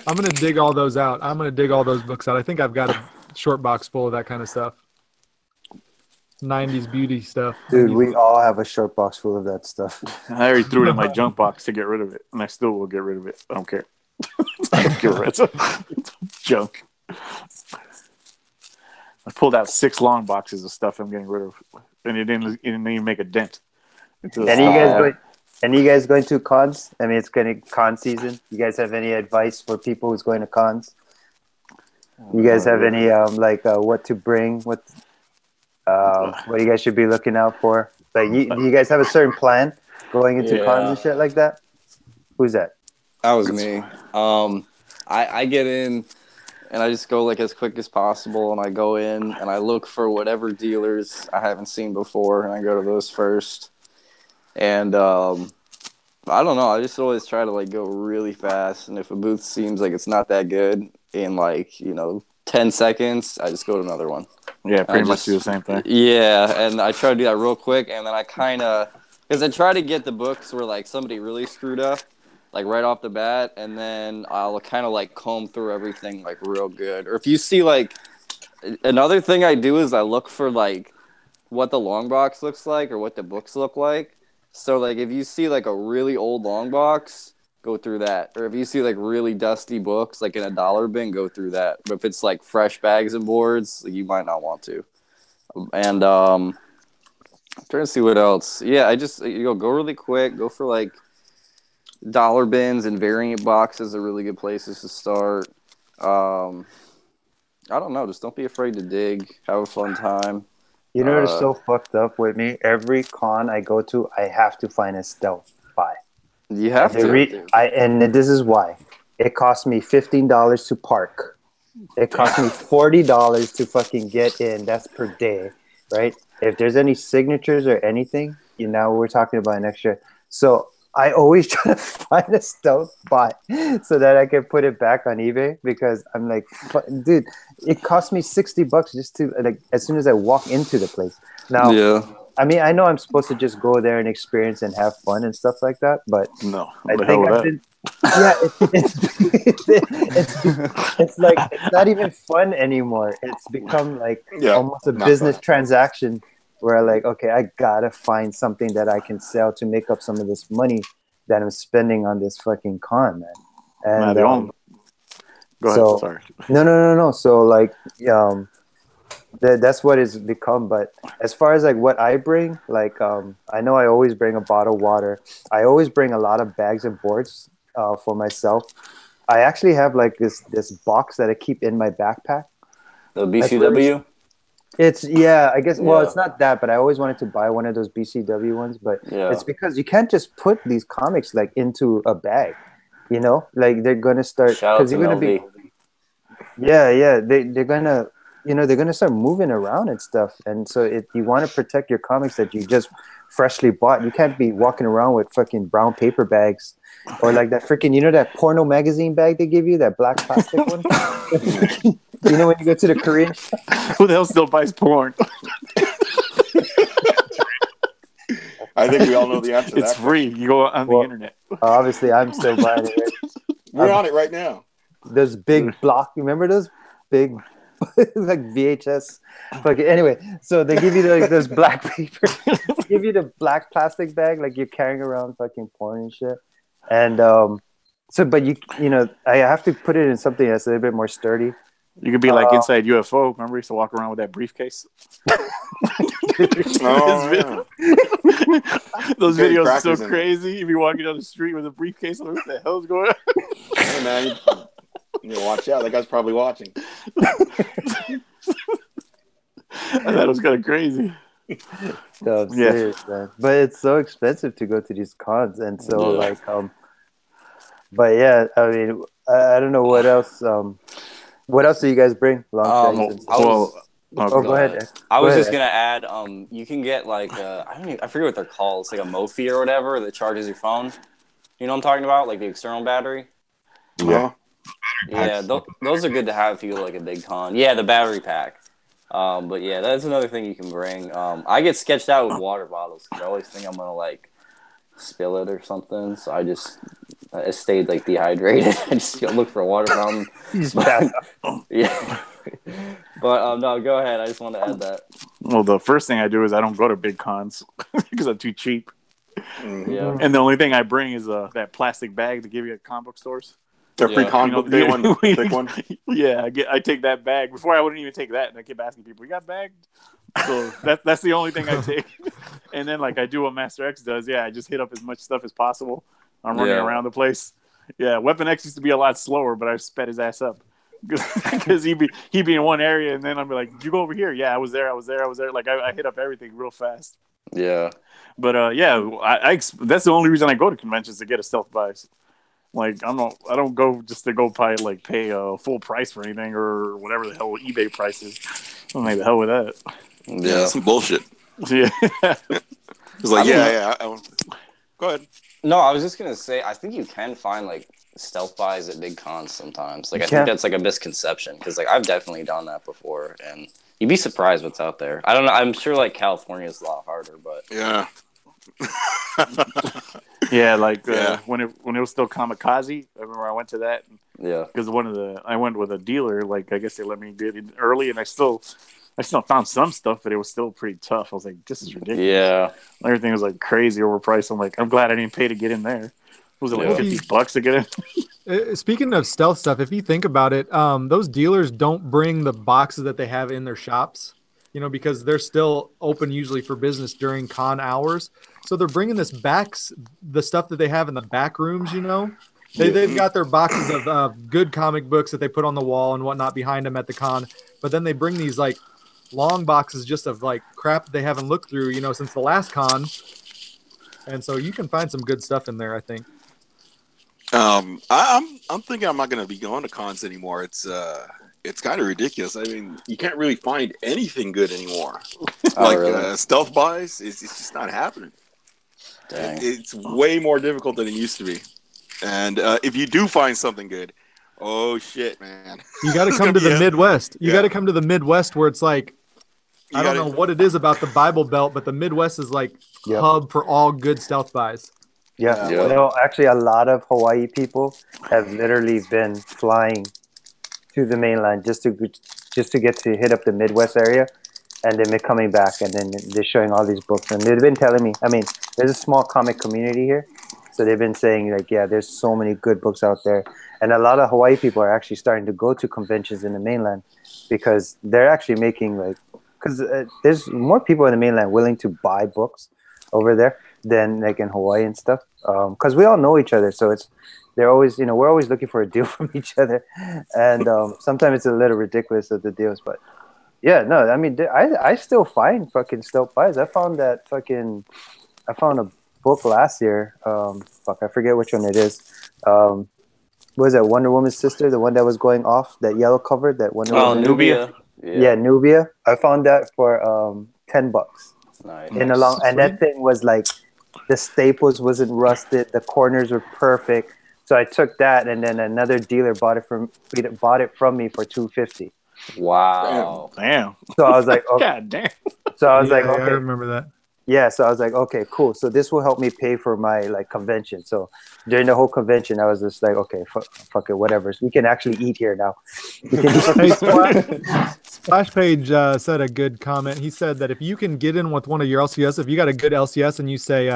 I'm going to dig all those out. I'm going to dig all those books out. I think I've got a short box full of that kind of stuff. 90s beauty stuff. Dude, we all have a short box full of that stuff. I already threw it in my junk box to get rid of it, and I still will get rid of it. I don't care. Get rid of it. Junk. I pulled out 6 long boxes of stuff I'm getting rid of, and it didn't even make a dent. Any you guys going to cons? I mean, it's going to con season. You guys have any advice for people who's going to cons? You guys have any what to bring? What you guys should be looking out for? Like, you guys have a certain plan going into cons and shit like that? Who's that? That was me. I get in and I just go like as quick as possible, and I go in and I look for whatever dealers I haven't seen before, and I go to those first. And I don't know. I just always try to like go really fast, and if a booth seems like it's not that good in 10 seconds, I just go to another one. Yeah, pretty much do the same thing. Yeah, and I try to do that real quick, and then I because I try to get the books where like somebody really screwed up, like right off the bat, and then I'll kind of like comb through everything like real good. Or if you see like another thing I do is I look for like what the long box looks like or what the books look like. So, like, if you see, like, a really old long box, go through that. Or if you see, like, really dusty books, like, in a dollar bin, go through that. But if it's, like, fresh bags and boards, like, you might not want to. And I'm trying to see what else. Yeah, I just, go really quick. Go for, like, dollar bins and variant boxes are really good places to start. I don't know. Just don't be afraid to dig. Have a fun time. You know what's so fucked up with me? Every con I go to, I have to find a stealth buy. You have to. And this is why. It cost me $15 to park. It cost me $40 to fucking get in. That's per day, right? If there's any signatures or anything, we're talking about an extra. So I always try to find a stealth buy so that I can put it back on eBay, because I'm like, dude, it cost me $60 just to, like, as soon as I walk into the place. Now, I mean, I know I'm supposed to just go there and experience and have fun and stuff like that, but no, I think I've been, it's like, it's not even fun anymore. It's become like almost a business transaction. Where like, okay, I gotta find something that I can sell to make up some of this money that I'm spending on this fucking con, man. And go ahead. Sorry. No. So like, that's what it's become. But as far as like what I bring, like, I know I always bring a bottle of water. I always bring a lot of bags and boards for myself. I actually have like this box that I keep in my backpack. The That's really BCW. It's I guess. Well, Yeah. it's not that, but I always wanted to buy one of those BCW ones. But Yeah. it's because you can't just put these comics like into a bag. You know, like they're gonna start Shout out because to you're gonna be. Melv. Yeah. They're gonna they're gonna start moving around and stuff, and so you want to protect your comics that you just freshly bought. You can't be walking around with fucking brown paper bags or like that freaking that porno magazine bag they give you, that black plastic one. You know when you go to the Korean shop? Who the hell still buys porn? I think we all know the answer to that. It's free. You go on the internet. Obviously, I'm still buying it. Right? We're on it right now. Those big block. Remember those big like VHS? Okay. Anyway, so they give you those black paper. They give you the black plastic bag like you're carrying around fucking porn and shit. And so, but I have to put it in something that's a little bit more sturdy. You could be like inside UFO. Remember, he used to walk around with that briefcase. Oh, yeah. Those Getting videos are so crackers in it. crazy. You'd be walking down the street with a briefcase. What the hell's going on? Hey, man, you watch out. That guy's probably watching. I thought it was kind of crazy. No, I'm serious, man. But it's so expensive to go to these cons, and so but yeah, I mean, I don't know what else. What else do you guys bring? Long shanks and stuff? Go ahead. I was just gonna add, you can get like I forget what they're called. It's like a Mophie or whatever that charges your phone. You know what I'm talking about? Like the external battery. Yeah. Yeah, those are good to have if you go to like a big con. Yeah, the battery pack. But yeah, that's another thing you can bring. I get sketched out with water bottles because I always think I'm gonna like spill it or something. So I stayed like dehydrated. I just look for a water fountain. Yeah. But no, go ahead. I just want to add that. Well, the first thing I do is I don't go to big cons because I'm too cheap. Yeah. And the only thing I bring is that plastic bag to give you at comic book stores. The free comic book day one, thick one. Yeah, I take that bag. Before I wouldn't even take that, and I keep asking people, "You got bagged?" So that's the only thing I take. And then like I do what Master X does. Yeah, I just hit up as much stuff as possible. I'm running around the place. Yeah, Weapon X used to be a lot slower, but I sped his ass up because he'd be in one area, and then I'd be like, "Did you go over here?" Yeah, I was there. Like I hit up everything real fast. Yeah. But that's the only reason I go to conventions, to get a stealth buy. Like I don't go just to go pay a full price for anything or whatever the hell eBay price is. I'm like, the hell with that. Yeah, that's some bullshit. Yeah. It's like, go ahead. No, I was just gonna say, I think you can find like stealth buys at big cons sometimes. Like I think that's like a misconception because like I've definitely done that before, and you'd be surprised what's out there. I don't know. I'm sure like California is a lot harder, but yeah. Yeah, like when it was still Kamikaze, I remember I went to that. Yeah, because I went with a dealer. Like I guess they let me get in early, and I still found some stuff, but it was still pretty tough. I was like, this is ridiculous. Yeah, everything was like crazy overpriced. I'm like, I'm glad I didn't pay to get in there. Was it like $50 to get in? Speaking of stealth stuff, if you think about it, those dealers don't bring the boxes that they have in their shops, because they're still open usually for business during con hours. So they're bringing the stuff that they have in the back rooms, They've got their boxes of good comic books that they put on the wall and whatnot behind them at the con. But then they bring these like long boxes just of like crap that they haven't looked through, since the last con. And so you can find some good stuff in there, I think. I'm thinking I'm not going to be going to cons anymore. It's kind of ridiculous. I mean, you can't really find anything good anymore. Stealth buys, it's just not happening. Dang. It's way more difficult than it used to be. And if you do find something good, oh shit, man! You got to come to the Midwest. You got to come to the Midwest where it's like, I don't know what it is about the Bible Belt, but the Midwest is like hub for all good stealth buys. Yeah. Actually, a lot of Hawaii people have literally been flying to the mainland just to get to hit up the Midwest area, and then they're coming back, and then they're showing all these books, and they've been telling me. I mean, there's a small comic community here, so they've been saying like, there's so many good books out there, and a lot of Hawaii people are actually starting to go to conventions in the mainland because they're actually making because there's more people in the mainland willing to buy books over there than like in Hawaii and stuff. because we all know each other. So they're always, we're always looking for a deal from each other, and sometimes it's a little ridiculous of the deals, but yeah, no, I mean, I still find fucking dope buys. I found a book last year. I forget which one it is. What was that, Wonder Woman's sister, the one that was going off, that yellow cover, that Wonder Woman? Nubia. Yeah, Nubia. I found that for $10. Nice. And that thing was like, the staples wasn't rusted, the corners were perfect. So I took that, and then another dealer bought it from me for $250. Wow. Damn. So I was like, okay. God damn. So I was like, I okay. remember that. Yeah, so I was like, okay, cool. So this will help me pay for my like convention. So during the whole convention, I was just like, okay, fuck it, whatever. So we can actually eat here now. Hey, Splash Page said a good comment. He said that if you can get in with one of your LCS, if you got a good LCS and you say,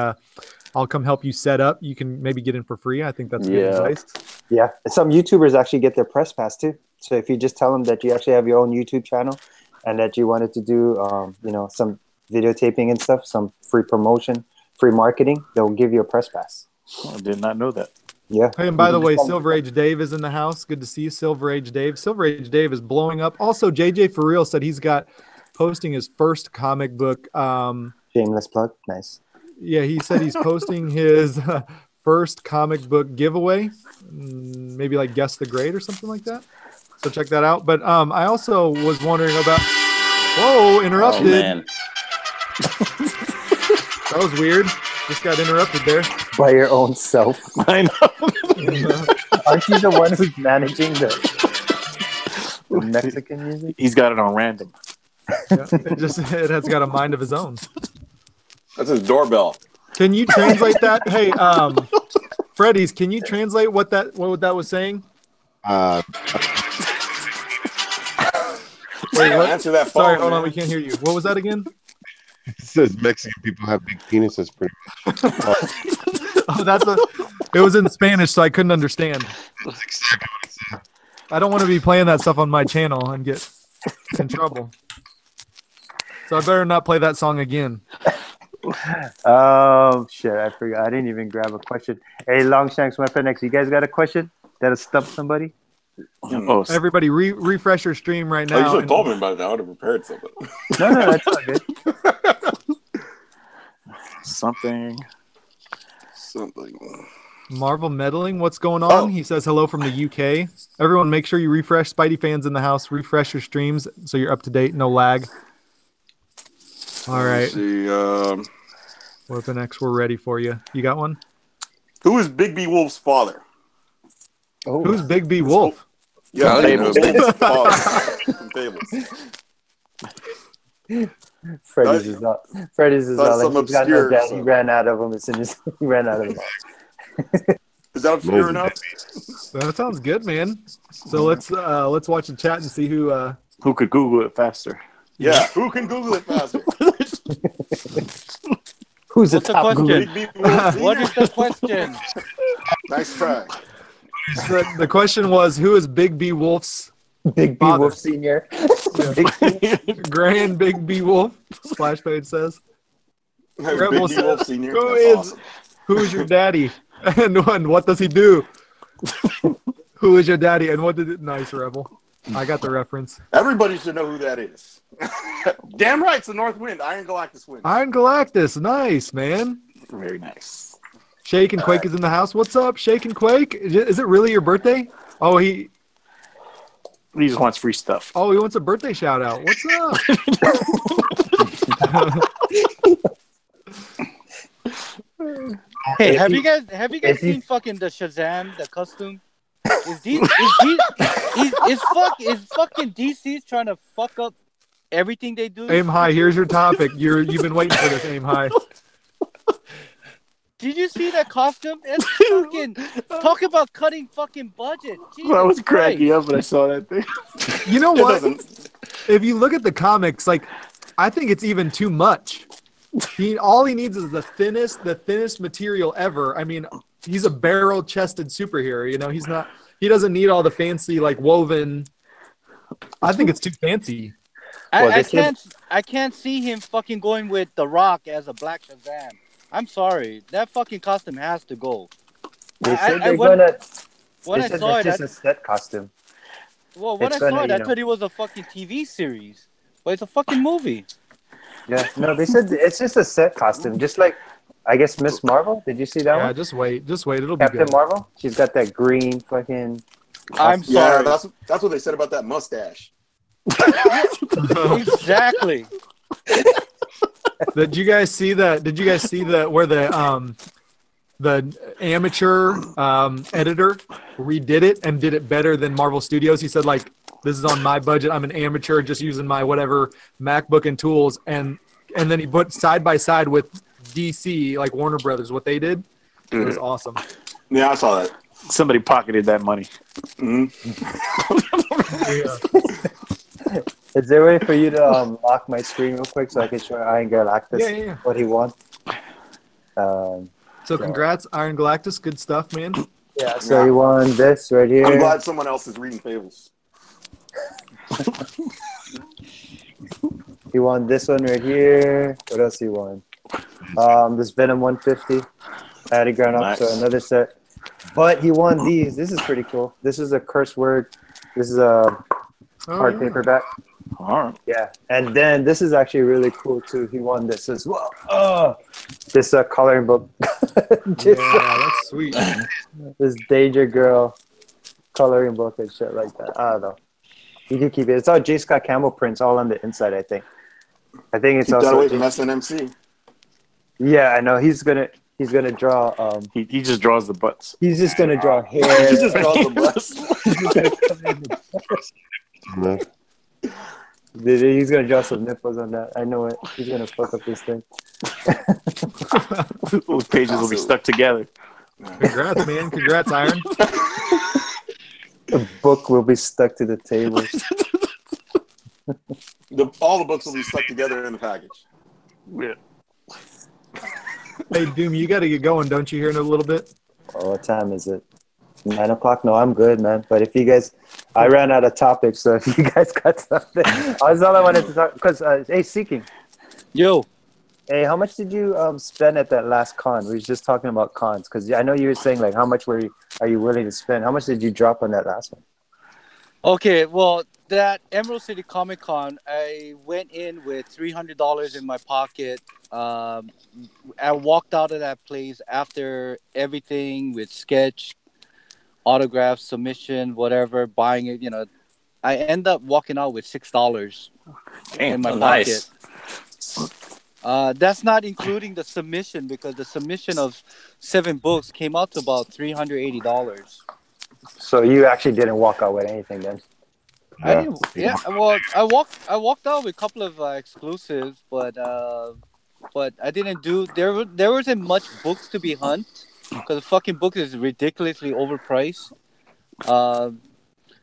I'll come help you set up, you can maybe get in for free. I think that's good advice. Yeah, some YouTubers actually get their press pass too. So if you just tell them that you actually have your own YouTube channel and that you wanted to do, some videotaping and stuff, some free promotion, free marketing, they'll give you a press pass. I did not know that. Yeah. Hey, and by the way, Silver Age Dave is in the house. Good to see you, Silver Age Dave. Silver Age Dave is blowing up. Also, JJ For Real said he's got posting his first comic book. Shameless plug. Nice. Yeah, he said he's posting his first comic book giveaway. Maybe like guess the grade or something like that. So check that out. But I also was wondering about. Whoa, interrupted. Oh, man. That was weird. Just got interrupted there. By your own self. I know. Aren't you the one who's managing the Mexican music? He's got it on random. Yeah, it has got a mind of his own. That's his doorbell. Can you translate that? Hey, Freddy's, can you translate what that was saying? Wait, what? Answer that phone. Sorry, hold man. on, we can't hear you. What was that again? It says Mexican people have big penises, pretty much. Oh, it was in Spanish, so I couldn't understand. That's exactly what it said. I don't want to be playing that stuff on my channel and get in trouble. So I better not play that song again. Oh shit! I forgot. I didn't even grab a question. Hey, Longshanks, Weapon X, you guys got a question that'll stump somebody? Oh, Everybody, refresh your stream right Oh, you now. should have told me by now. I would have prepared something. No, that's all good. something. Marvel meddling, what's going on? Oh. He says hello from the UK. Everyone, make sure you refresh. Spidey fans in the house, refresh your streams so you're up to date, no lag. All right. Let's see. Weapon X, we're ready for you. You got one? Who is Big B Wolf's father? Oh. Who's Big B Wolf? Yeah, Fables. Fables. From Fables. Freddy's is not. Freddy's is That's not. something Like, he's got no obscure, dad. so. He ran out of them as soon as he ran out of them. Is that obscure enough? That sounds good, man. So let's watch the chat and see who. Who could Google it faster? Yeah. Who can Google it faster? Who's the What's the top question? Google? Big B Wolf Sr.? What is the question? Nice try. The question was, who is Big B Wolf's Big B Father. Wolf Senior. grand Big B Wolf? Splash Page says. Rebel Big B Wolf Sr. Who That's is awesome. who is your daddy and what does he do? Who is your daddy and what did it? Nice, Rebel. I got the reference. Everybody should know who that is. Damn right, it's the North Wind. Iron Galactus wins. Iron Galactus, nice man. Very nice. Shake and Quake is in the house. What's up, Shake and Quake? Is it really your birthday? Oh, he just wants free stuff. Oh, he wants a birthday shout out. What's up? Hey, have you guys seen fucking the Shazam, the costume? Is fucking DC's trying to fuck up everything they do? Aim High, here's your topic. You've been waiting for this, Aim High. Did you see that costume? It's fucking talk about cutting fucking budget. Jesus I was Christ. cracking up when I saw that thing. You know what? doesn't. If you look at the comics, like I think it's even too much. All he needs is the thinnest material ever. I mean, he's a barrel-chested superhero. You know, he doesn't need all the fancy like woven. I think it's too fancy. I can't see him fucking going with The Rock as a Black Shazam. I'm sorry. That fucking costume has to go. They said I they're when gonna. when They I said saw that's it, just a set costume. when It's I saw gonna, it, I thought it was a fucking TV series, but it's a fucking movie. Yeah, no, they said it's just a set costume, just like I guess Miss Marvel. Did you see that Yeah, one? just wait, it'll be Captain good. Marvel. She's got that green fucking. I'm Yeah, sorry. that's what they said about that mustache. Exactly. Did you guys see that? Did you guys see that where the amateur editor redid it and did it better than Marvel Studios? He said like, this is on my budget. I'm an amateur, just using my whatever MacBook and tools, and then he put side by side with DC, like Warner Brothers, what they did. It was awesome. Yeah, I saw that. Somebody pocketed that money. Is there a way for you to lock my screen real quick so I can show Iron Galactus Yeah. what he won? So congrats, Iron Galactus. Good stuff, man. Yeah, so he won this right here. I'm glad someone else is reading fables. He won this one right here. What else he won? This Venom 150. I had to ground up, so another set. But he won these. This is pretty cool. This is a curse word. This is a hard paperback. All right. Yeah, and then this is actually really cool too. He won this as well. This coloring book. That's sweet. This Danger Girl coloring book and shit like that. I don't know. You can keep it. It's all J. Scott Campbell prints all on the inside. I think it's Keep also that away from SNMC. Yeah, I know. He's gonna draw. He just draws the butts. He's just gonna draw hair. He just draws the butts. He's gonna draw some nipples on that. I know it. He's gonna fuck up this thing. Those pages will be stuck together. Congrats, man. Congrats, Iron. The book will be stuck to the table. All the books will be stuck together in the package. Yeah. Hey, Doom, you got to get going, don't you, here in a little bit? Oh, what time is it? 9 o'clock? No, I'm good, man. But if you guys, I ran out of topics, so if you guys got something, that's all I wanted to talk. Because, hey, Seeking. Yo. Hey, how much did you spend at that last con? We were just talking about cons, because I know you were saying, like, how much are you willing to spend? How much did you drop on that last one? Okay, well, that Emerald City Comic Con, I went in with $300 in my pocket. I walked out of that place after everything with sketch, autograph, submission, whatever, buying it. I end up walking out with $6 in my pocket. That's not including the submission, because the submission of 7 books came out to about $380. So you actually didn't walk out with anything then? I didn't. Yeah, well, I walked out with a couple of exclusives, but I didn't do. There wasn't much books to be hunt, because the fucking book is ridiculously overpriced.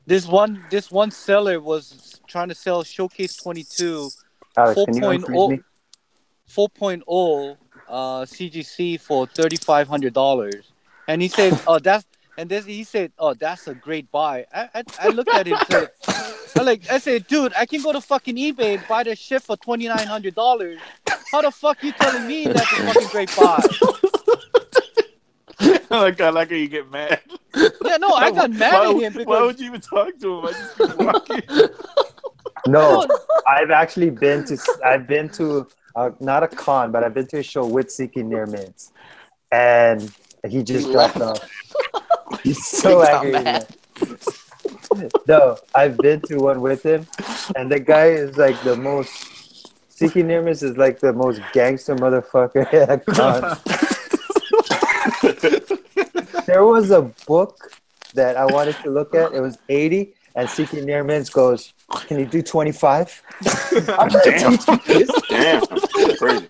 This one seller was trying to sell Showcase 22 Alex, can you unfreeze me? 4.0 CGC for $3,500, and he said, "Oh, that's." And then he said, "Oh, that's a great buy." I looked at him and said, I said, "Dude, I can go to fucking eBay and buy this shit for $2,900. How the fuck you telling me that's a fucking great buy?" I like how you get mad. Yeah, no, I got mad at him because why would you even talk to him? I just keep walking. No, I've actually been to not a con, but I've been to a show with Seeking Near Mints, and he just dropped off. He's so angry. No, I've been to one with him, and the guy is like the most. Seeking Near Mints is like the most gangster motherfucker at a con. There was a book that I wanted to look at. It was 80, and Seeking Near Mints goes, "Can you do 25?" Damn, crazy.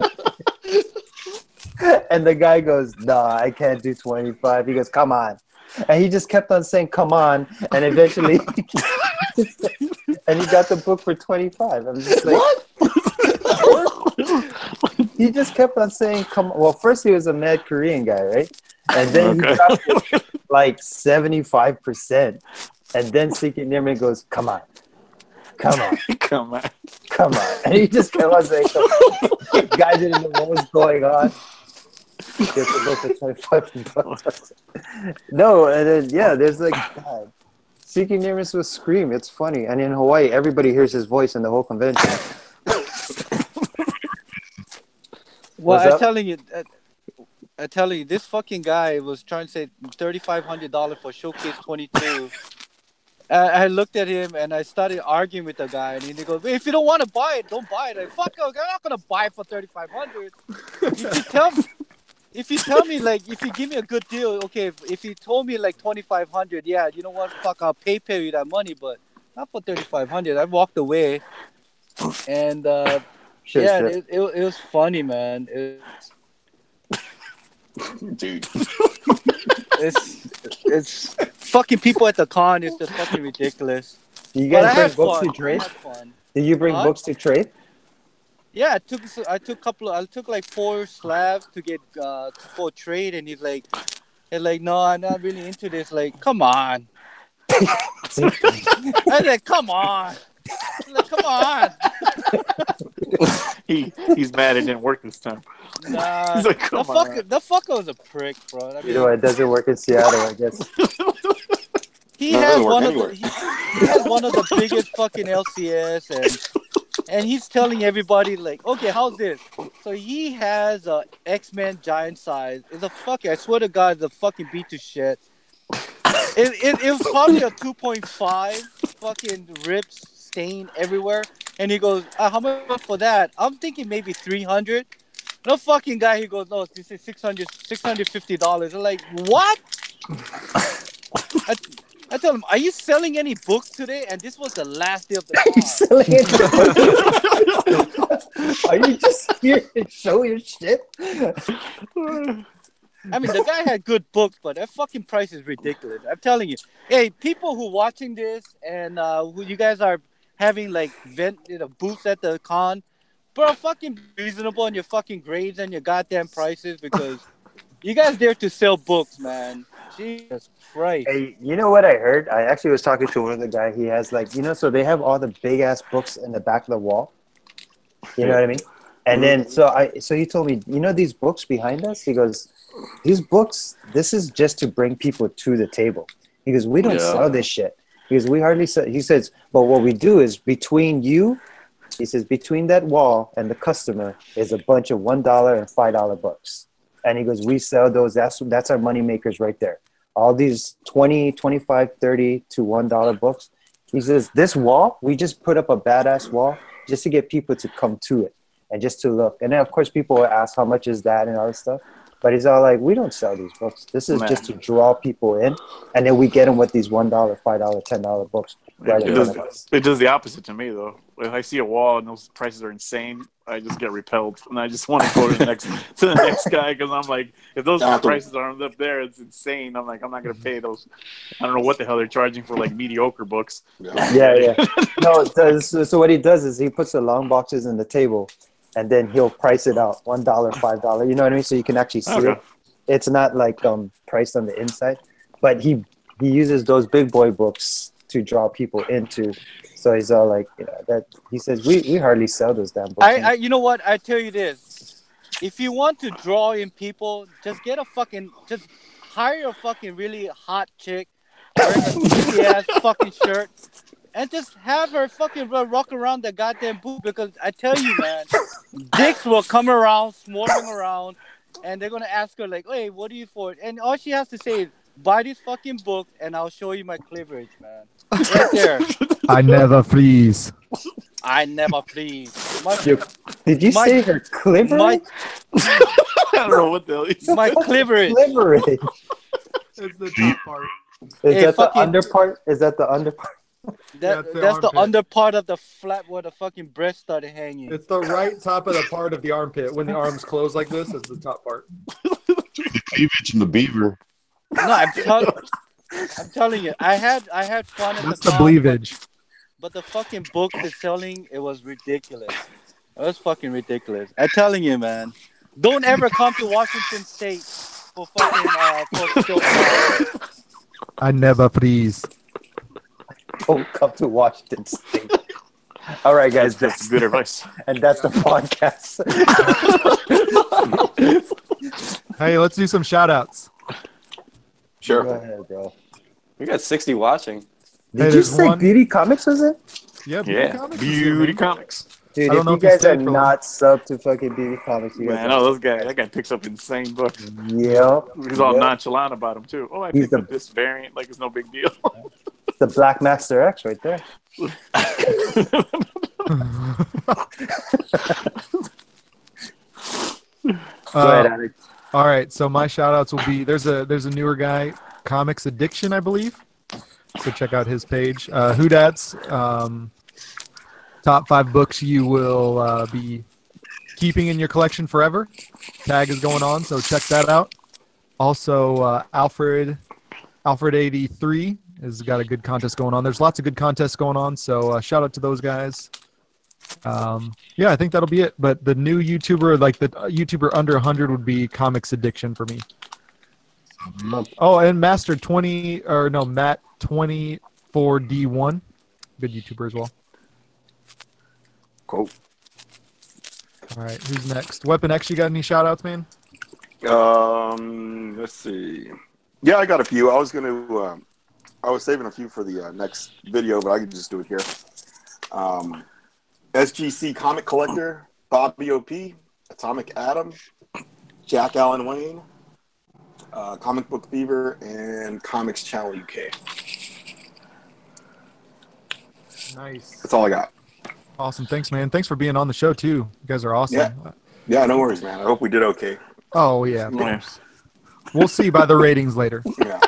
And the guy goes, "Nah, I can't do 25." He goes, "Come on." And he just kept on saying, "Come on." And eventually, and he got the book for 25. I'm just like, what? He just kept on saying, "Come on." Well, first he was a mad Korean guy, right? And then he dropped it like 75%. And then Seeking Near Me goes, "Come on. Come on. Come on. Come on." And he just kept on saying, "Come on." Guy didn't know what was going on. Get the book for 25 bucks. No, and then there's like God. Seeking Nearness with Scream. It's funny, and in Hawaii, everybody hears his voice in the whole convention. Well, What's up? I'm telling you, this fucking guy was trying to say $3,500 for Showcase 22. I looked at him and I started arguing with the guy, and he goes, "If you don't want to buy it, don't buy it." Like, fuck, I'm not gonna buy it for $3,500. If you tell me like, if you give me a good deal, okay. If you told me like 2,500, yeah, you know what? Fuck, I'll pay you that money, but not for 3,500. I walked away, and it was funny, man. Dude. It's fucking people at the con is just fucking ridiculous. Do you But I guys bring had books fun. to trade? I had fun. Did you bring Huh? books to trade? Yeah, I took like 4 slabs to get for trade, and he's like, no, I'm not really into this. Like, come on. I was like, come on. Like, come on. He's mad it didn't work this time. Nah, He's like, come on. the fucker was a prick, bro. I mean, You know, it doesn't work in Seattle, I guess. he No, it has doesn't work one anywhere. he has one of the biggest fucking LCS, and he's telling everybody like, okay, how's this? So he has a X-Men giant size. It's a fucking, I swear to God, it's a fucking beat to shit. It was probably a 2.5 fucking rips stain everywhere. And he goes, how much for that? I'm thinking maybe 300. No fucking guy, he goes, no, this is $650. I'm like, what? I told him, are you selling any books today? And this was the last day of the Are you con. selling it? Are you just here to show your shit? I mean, the guy had good books, but that fucking price is ridiculous. I'm telling you. Hey, people who watching this and who you guys are having like booths at the con, bro, fucking be reasonable on your fucking grades and your goddamn prices, because you guys there to sell books, man. Jesus Christ. Hey, you know what I heard? I actually was talking to one of the guy. He has like, so they have all the big ass books in the back of the wall. You know what I mean? And then so he told me, these books behind us? He goes, these books, this is just to bring people to the table. He goes, we don't sell this shit. Because we hardly sell. He says, but what we do is between that wall and the customer is a bunch of $1 and $5 books. And he goes, we sell those. That's our money makers right there. All these 20, 25, 30 to $1 books. He says, this wall, we just put up a badass wall just to get people to come to it and just to look. And then, of course, people will ask how much is that and all this stuff. But he's all like, we don't sell these books. This is just to draw people in. And then we get them with these $1, $5, $10 books right in front of us. It does the opposite to me, though. If I see a wall and those prices are insane, I just get repelled. And I just want to go to the next guy, because I'm like, if those prices aren't up there, it's insane. I'm like, I'm not going to pay those. I don't know what the hell they're charging for, like, mediocre books. Yeah. No, so what he does is he puts the long boxes in the table, and then he'll price it out, $1, $5. You know what I mean? So you can actually see it. It's not like priced on the inside, but he uses those big boy books to draw people into. So he's all like, that he says we hardly sell those damn books. You know what? I tell you this: if you want to draw in people, just hire a fucking really hot chick wearing a cheesy ass fucking shirt, and just have her fucking rock around the goddamn booth. Because I tell you, man, dicks will come around, swarming around, and they're gonna ask her like, "Hey, what are you for?" And all she has to say is, "Buy this fucking book, and I'll show you my cleavage, man." Right there. I never freeze. I never freeze. Did you say her cleavage? I don't know what the hell he said. My cleavage. It's the top part. Is that the under part? Is that the under part? That's the under part of the flap where the fucking breast started hanging. It's the right top of the part of the armpit. When the arms close like this, it's the top part. The cleavage and the beaver. No, I'm telling you, I had fun at That's the the con, bleavage. but the fucking book is selling. It was ridiculous. It was fucking ridiculous. I'm telling you, man. Don't ever come to Washington State for fucking for I never freeze. Don't come to Washington State. All right, guys. That's good advice. And that's the podcast. Hey, let's do some shout outs. Sure. Go ahead, bro. We got 60 watching. Did you there's say one- Beauty Comics was it? Yeah, Beauty Yeah, Comics is here, Beauty man. Comics. Dude, I don't if know you if he guys are stayed for long. not sub to fucking Beauty Comics, you guys Man, I know those guys. That guy picks up insane books. Yep. He's all Yep. nonchalant about them too. Oh, I He's picked the- up this variant like it's no big deal. The Black Master X right there. Go ahead, Alex. All right, so my shout outs will be there's a newer guy, Comics Addiction, I believe. So check out his page. Who Dat's top 5 books you will be keeping in your collection forever. Tag is going on, so check that out. Also, Alfred 83 has got a good contest going on. There's lots of good contests going on, so shout out to those guys. Yeah, I think that'll be it. But the new YouTuber, like the YouTuber under 100, would be Comics Addiction for me. Oh, and Matt 24D1, good YouTuber as well. Cool. All right, who's next? Weapon X, you got any shout outs, man? Let's see. Yeah, I got a few. I was saving a few for the next video, but I could just do it here. SGC Comic Collector, Bobby OP, Atomic Atom, Jack Allen Wayne, Comic Book Fever, and Comics Channel UK. Nice. That's all I got. Awesome. Thanks, man. Thanks for being on the show, too. You guys are awesome. Yeah, no worries, man. I hope we did okay. Oh, yeah. Of course. We'll see by the ratings later. Yeah.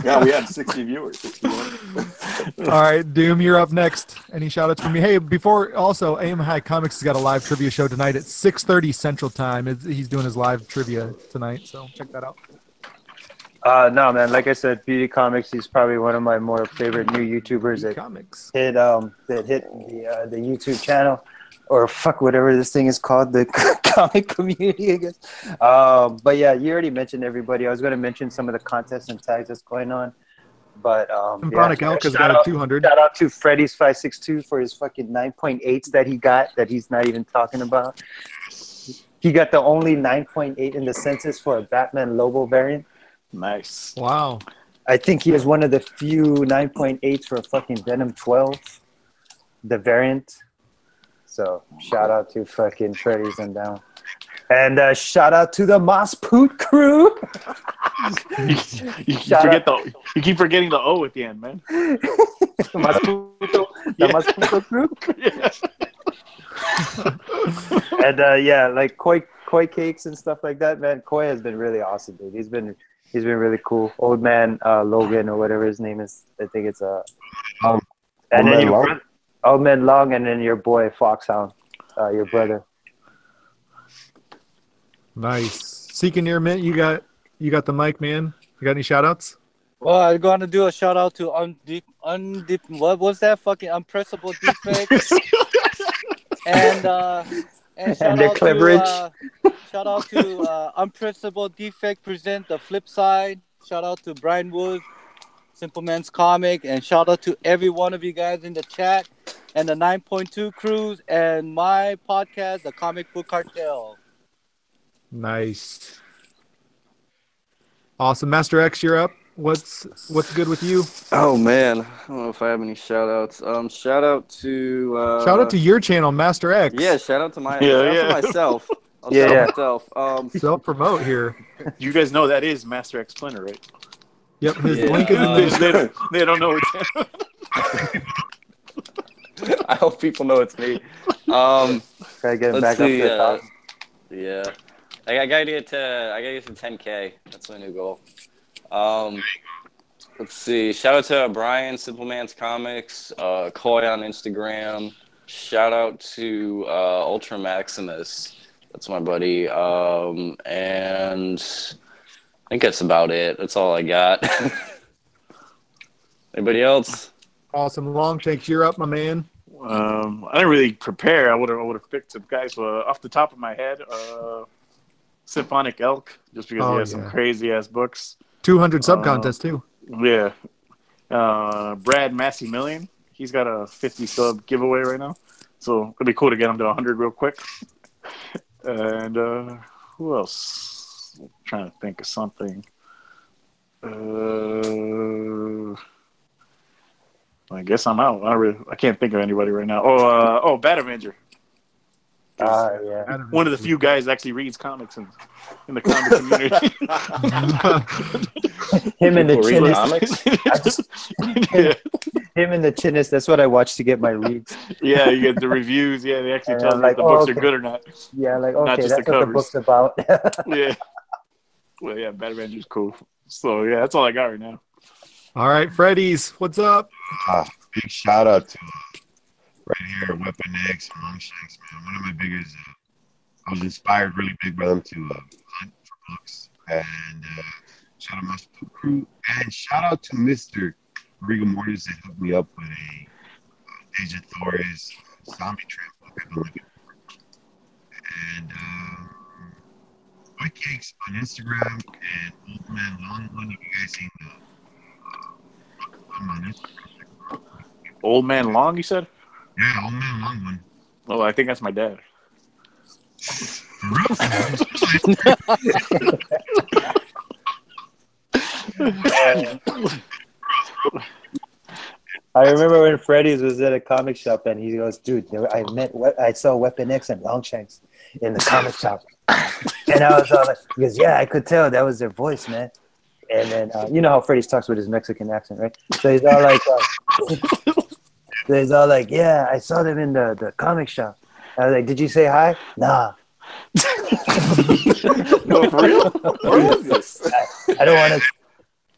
Yeah, we had 60 viewers. 61. All right, Doom, you're up next. Any shout outs from me? Hey, before also, AM High Comics has got a live trivia show tonight at 6:30 Central Time. He's doing his live trivia tonight, so check that out. No, man. Like I said, Beauty Comics. He's probably one of my more favorite new YouTubers that hit the YouTube channel, or fuck whatever this thing is called, the comic community, I guess. But yeah, you already mentioned everybody. I was going to mention some of the contests and tags that's going on, but Symphonic Elk has got a 200. Shout out to Freddy's 562 for his fucking 9.8s that he got that he's not even talking about. He got the only 9.8 in the census for a Batman Lobo variant. Nice. Wow. I think he is one of the few 9.8s for fucking Venom 12, the variant. So shout out to fucking Freddy's and down. And shout out to the Moss Poot crew. you keep forgetting the O at the end, man. The Moss Puto crew. Yeah. And yeah, like Koi cakes and stuff like that, man. Koi has been really awesome, dude. He's been really cool. Old man Logan or whatever his name is. I think it's and then Old Man Long, and then your boy Foxhound, your brother. Nice. Seeking Near Mint, you got the mic, man. You got any shout outs? Well, I'm going to do a shout out to what was that fucking Unpressable Defect? and shout out to Unpressable Defect present The Flip Side. Shout out to Brian Wood, Simple Man's Comic, and shout out to every one of you guys in the chat and the 9.2 crews and my podcast, The Comic Book Cartel. Nice. Awesome. Master X, you're up. What's good with you? Oh man, I don't know if I have any shout outs. Shout out to your channel, Master X. Yeah, shout out to myself. I'll shout out myself. Self promote here. You guys know that is Master X Splinter, right? Yep, his link is in the they don't know it's I hope people know it's me. Gotta get him back up to the top. Yeah. I gotta get to 10K. That's my new goal. Let's see. Shout out to Brian, Simple Man's Comics, Koi on Instagram. Shout out to Ultra Maximus. That's my buddy. And I think that's about it. That's all I got. Anybody else? Awesome. Long takes, you're up, my man. I didn't really prepare. I would have picked some guys off the top of my head. Symphonic Elk, just because he has some crazy ass books. 200 sub contest too. Yeah. Brad Massimilian, he's got a 50 sub giveaway right now, so it'd be cool to get him to 100 real quick. And who else? else? I'm trying to think of something. I guess I'm out. I can't think of anybody right now. Bad Avenger. Yeah. One of the few guys actually reads comics in the comic community. Him and the People read Chinnist. Him and the Chinnist. That's what I watch to get my reads. Yeah, you get the reviews. Yeah, they actually And tell I'm you like, if the books are okay. good or not. Yeah, like, Not okay, just the that's what the covers. book's about. Yeah. Well, yeah, Bad Avenger's cool. So, yeah, that's all I got right now. All right, Freddy's, what's up? Big shout out to right here, Weapon X and Longshanks, man. One of my biggest. I was inspired really big by them to hunt for books. And shout out to the crew. And shout out to Mr. Rigor Mortis that hooked me up with a Agent Thor's zombie trap book I've been looking for. And White Cakes on Instagram and Old Man Long One. Have you guys seen the on Instagram? Old Man Long, you said? Yeah, Old Man Long One. Oh, I think that's my dad. For real? I remember when Freddy's was at a comic shop and he goes, dude, I saw Weapon X and Longshanks in the comic shop. And I was all like, he goes, yeah, I could tell that was their voice, man. And then, you know how Freddy's talks with his Mexican accent, right? So he's all like, yeah, I saw them in the comic shop. I was like, did you say hi? Nah. No, for real? What is this? I don't want to.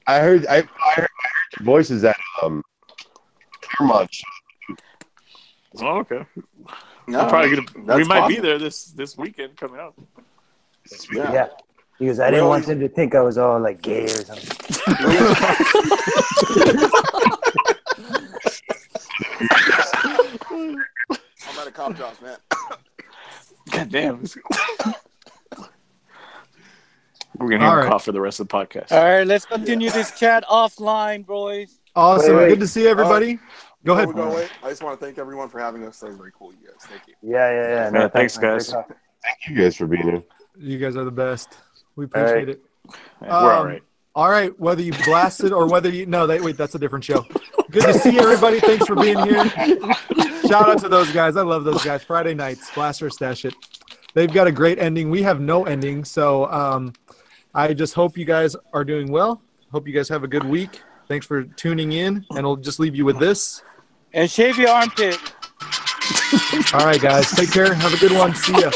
I heard your voices at Claremont show. Oh, okay. No, We're probably gonna. that's We might be possible. there this weekend coming up. This week. Yeah. He goes, I didn't want him to think I was all like gay or something. I'm at a cop job, man. God damn. We're gonna hear him cough for the rest of the podcast. All right, let's continue this chat offline, boys. Awesome. Wait. Good to see everybody. Go ahead. Before we go away, I just want to thank everyone for having us. That was very cool, you guys. Thank you. Yeah. Yeah, thanks, man. guys. Great talk. Thank you guys for being here. You guys are the best. We appreciate it. Yeah, we're all right. All right, whether you blasted or whether you wait, that's a different show. Good to see everybody. Thanks for being here. Shout out to those guys. I love those guys. Friday nights, Blast or Stash It. They've got a great ending. We have no ending, so I just hope you guys are doing well. Hope you guys have a good week. Thanks for tuning in, and I'll just leave you with this. And shave your armpit. All right, guys. Take care. Have a good one. See ya.